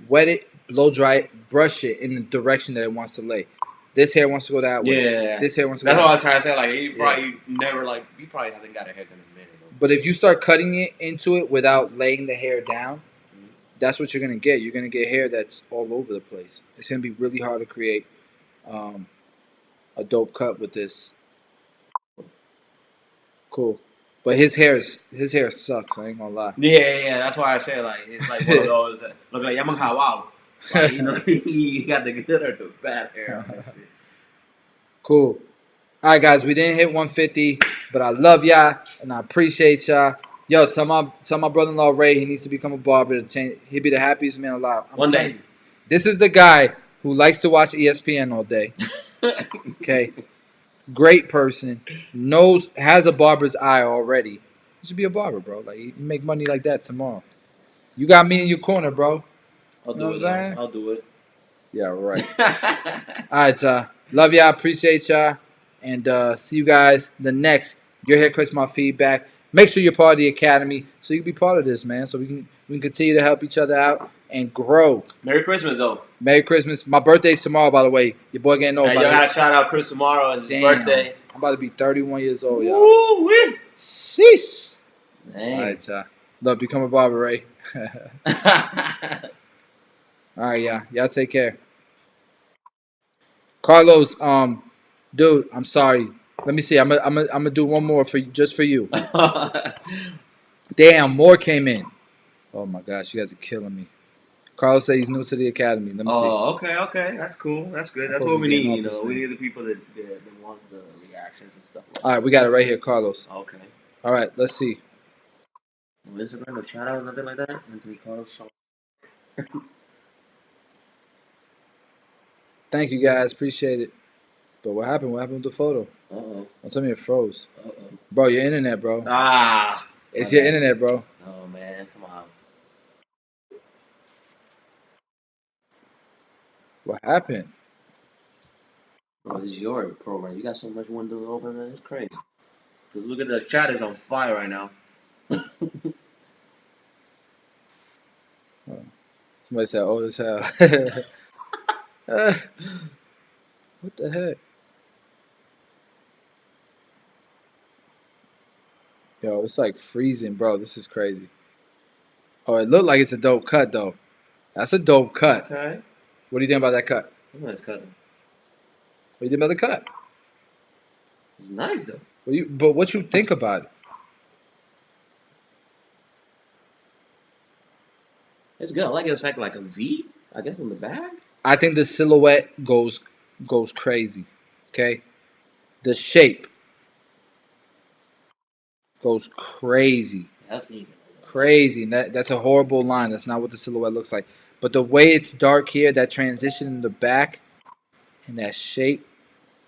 wet it, blow dry it, brush it in the direction that it wants to lay. This hair wants to go that way. Yeah, this hair wants to go. That's that what way. I was trying to say. Like he probably never he probably hasn't got a haircut in a minute. But if you start cutting it into it without laying the hair down, that's what you're gonna get. You're gonna get hair that's all over the place. It's gonna be really hard to create a dope cut with this. Cool, but his hair sucks. I ain't gonna lie. Yeah. That's why I say like it's like one of those that look like Yaman Hawao. Like, you know, he got the good or the bad hair. Cool. All right, guys, we didn't hit 150, but I love y'all and I appreciate y'all. Yo, tell my brother-in-law Ray he needs to become a barber. He'd be the happiest man alive. One day. This is the guy who likes to watch ESPN all day. Okay, great person, has a barber's eye already. You should be a barber, bro. Like you make money like that tomorrow. You got me in your corner, bro. I'll do it. I'll do it. Yeah, right. All right, love y'all. Appreciate y'all. And see you guys the next Your Haircut's My Feedback. Make sure you're part of the academy so you can be part of this, man. So we can continue to help each other out and grow. Merry Christmas, though. Merry Christmas. My birthday's tomorrow, by the way. Your boy getting old. Hey, y'all gotta shout out Chris tomorrow. It's his birthday. I'm about to be 31 years old, y'all. Woo-wee. Sheesh. Dang. All right, look, become a barber, Ray. All right, yeah. Y'all take care. Carlos, dude, I'm sorry. Let me see. I'm gonna do one more just for you. Damn, more came in. Oh my gosh, you guys are killing me. Carlos said he's new to the academy. Let me see. Oh, okay. That's cool. That's good. That's what we need. You know, we need the people that want the reactions and stuff. Like all right, we got it right here, Carlos. Okay. All right, let's see. Instagram, no shout out, nothing like that. Anthony Carlos. Thank you guys, appreciate it. But what happened? What happened with the photo? Don't tell me it froze. Bro, your internet, bro. It's your internet, bro. Oh man, come on. What happened? Bro, this is your program. You got so much windows open, man. It's crazy. Cause look at the chat is on fire right now. Somebody said old as hell. What the heck? Yo, it's like freezing, bro. This is crazy. Oh, it looked like it's a dope cut, though. That's a dope cut. Okay. What do you think about that cut? It's nice cutting. What do you think about the cut? It's nice, though. But what you think about it? It's good. I like it. It's like a V, I guess, in the back. I think the silhouette goes crazy. Okay? The shape goes crazy. That's even crazy. And that's a horrible line. That's not what the silhouette looks like. But the way it's dark here, that transition in the back and that shape,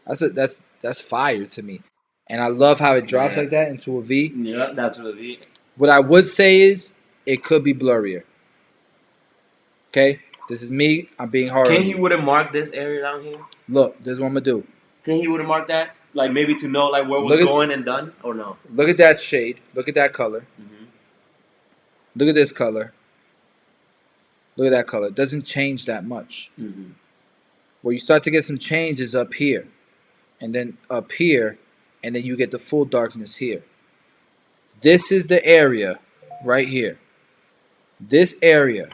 that's fire to me. And I love how it drops like that into a V. Yeah, that's a V. What I would say is it could be blurrier. Okay, this is me. I'm being hard Can on he you. would have marked this area down here? Look, this is what I'm gonna do. Can he would have marked that? Like maybe to know like where it was Look at going and done or no? look at that shade. Look at that color. Mm-hmm. Look at this color. Look at that color. It doesn't change that much. Mm-hmm. Where you start to get some change is up here, and then up here, and then you get the full darkness here. This is the area right here. This area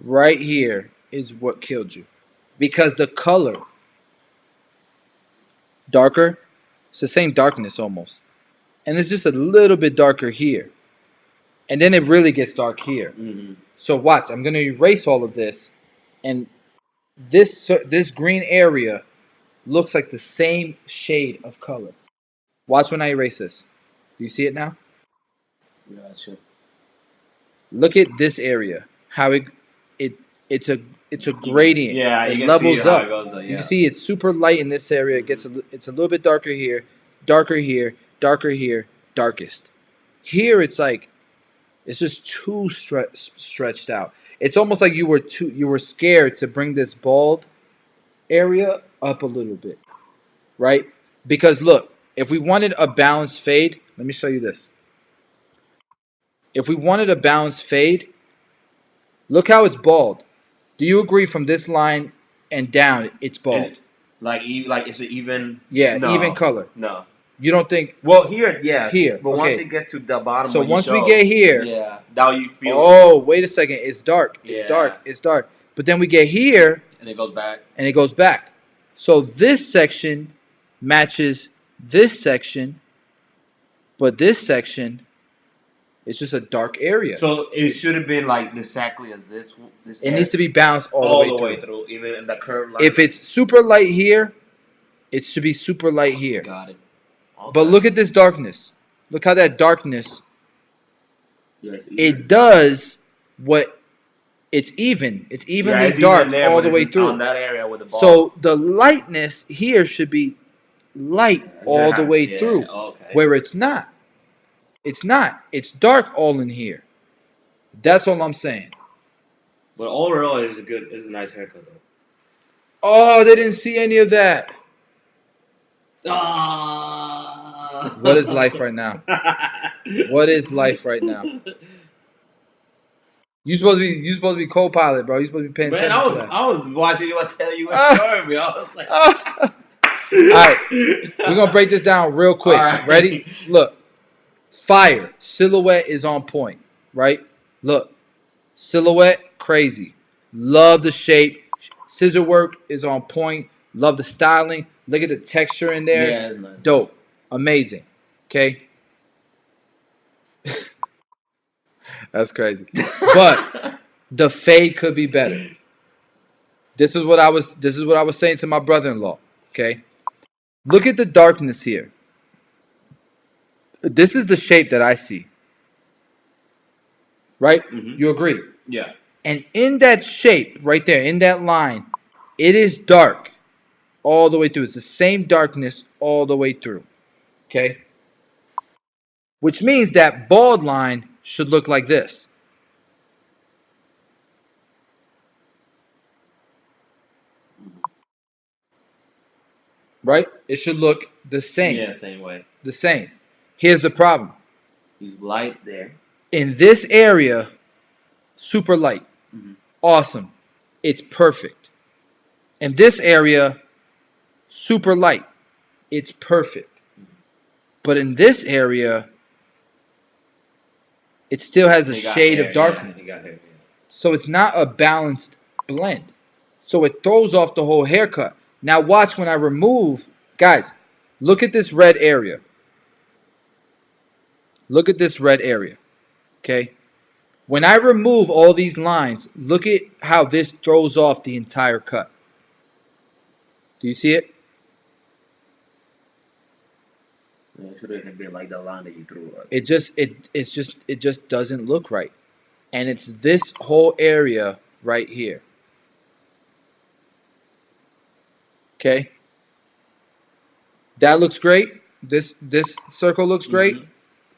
right here is what killed you. Because the color, darker, it's the same darkness almost. And it's just a little bit darker here. And then it really gets dark here. Mm-hmm. So watch, I'm going to erase all of this. And this green area looks like the same shade of color. Watch when I erase this. Do you see it now? Gotcha. Look at this area. How it it's a gradient. Yeah, it you can levels see how up. it goes. Yeah. You can see it's super light in this area. It gets it's a little bit darker here, darker here, darker here, darkest. Here it's like it's just too stretched out. It's almost like you were scared to bring this bald area up a little bit, right? Because look, if we wanted a balanced fade, let me show you this. If we wanted a balanced fade, look how it's bald. Do you agree from this line and down, it's bald? Like is it even? Yeah, No. even color. No. You don't think? Well, here, yeah. Here, But once okay. it gets to the bottom, So what you once we show, get here, yeah, now you feel. oh, wait a second, it's dark. It's Yeah. dark. It's dark. But then we get here, And it goes back. and it goes back. So this section matches this section, but this section is just a dark area. So it should have been like exactly as this. It needs to be balanced all the way through. even in the curve line. If it's super light here, it should be super light here. Got it. Okay. But look at this darkness. Look how that darkness, Yes, it does what it's even. It's evenly it's dark even there, all but the it's way through. on that area with the ball. So the lightness here should be light all the way Yeah, through. Okay. Where it's not. It's not. It's dark all in here. That's all I'm saying. But overall, it's a nice haircut though. Oh, they didn't see any of that. What is life right now? What is life right now? You supposed to be co-pilot, bro. You supposed to be paying Man, attention to that. I was watching you. I tell you what story, me. I was like, All right, we're gonna break this down real quick. All right. Ready? Look, fire silhouette is on point, right? Look, silhouette crazy. Love the shape. Scissor work is on point. Love the styling. Look at the texture in there. Yeah, it's nice. Dope. Amazing. Okay. That's crazy. But the fade could be better. This is what I was saying to my brother-in-law. Okay. Look at the darkness here. This is the shape that I see. Right? Mhm. You agree? Yeah. And in that shape, right there, in that line, it is dark all the way through. It's the same darkness all the way through. Okay? Which means that bald line should look like this. Right? It should look the same. Yeah, same way. The same. Here's the problem. He's light there. In this area, super light. Mhm. Awesome. It's perfect. In this area, super light. It's perfect. But in this area, it still has a He got shade hair, of darkness. Yeah, he got hair, yeah. So it's not a balanced blend. So it throws off the whole haircut. Now watch when I remove, guys, look at this red area. Look at this red area. Okay? When I remove all these lines, look at how this throws off the entire cut. Do you see it? Yeah, it should have been like the line that you drew. Right? It just doesn't look right. And it's this whole area right here. Okay? That looks great. This circle looks great.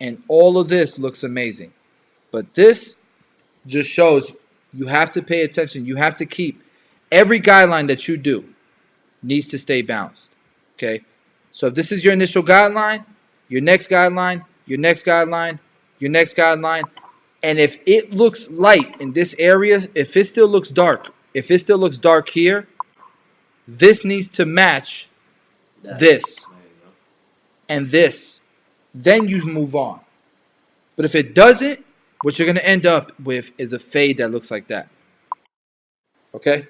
And all of this looks amazing. But this just shows You have to pay attention. You have to keep every guideline that you do needs to stay balanced. Okay? So if this is your initial guideline, your next guideline, your next guideline, your next guideline, and if it looks light in this area, if it still looks dark, if it still looks dark here, this needs to match this and this. Then you move on. But if it doesn't, what you're going to end up with is a fade that looks like that. Okay?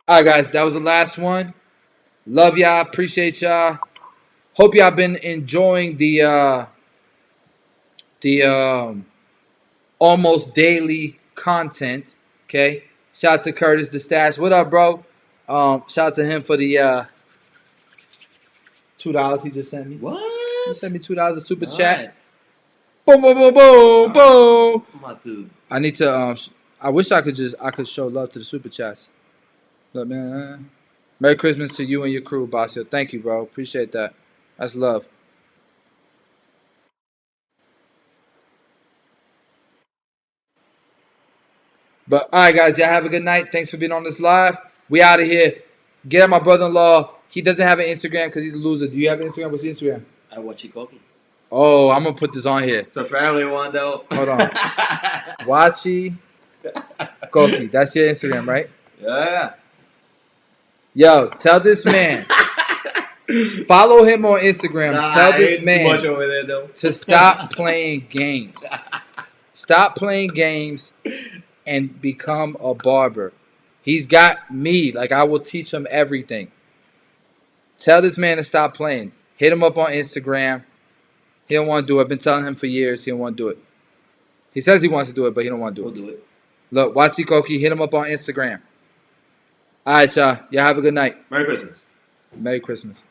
All right, guys, that was the last one. Love y'all. Appreciate y'all. Hope y'all been enjoying the almost daily content. Okay. Shout out to Curtis the Stash. What up, bro? Shout out to him for the $2 he just sent me. What? He sent me $2 a super All chat. right. Boom, boom, boom, boom, boom. I'm about to. I need to. I wish I could show love to the super chats. Look, man. Merry Christmas to you and your crew, Bossio. Thank you, bro. Appreciate that. That's love. But all right, guys, y'all have a good night. Thanks for being on this live. We out of here. Get at my brother-in-law. He doesn't have an Instagram because he's a loser. Do you have an Instagram? What's your Instagram? I watch you cooking. Oh, I'm gonna put this on here. It's a family one though. Hold on. Wachi Koki. That's your Instagram, right? Yeah. Yo, tell this man. Follow him on Instagram. Tell this Too much man over there though. to stop playing games. Stop playing games and become a barber. He's got me. Like, I will teach him everything. Tell this man to stop playing. Hit him up on Instagram. He don't want to do it. I've been telling him for years he don't want to do it. He says he wants to do it, but he don't want to do it. We'll do it. Look, Wachi Koki, hit him up on Instagram. All right, y'all. Y'all have a good night. Merry Christmas. Merry Christmas.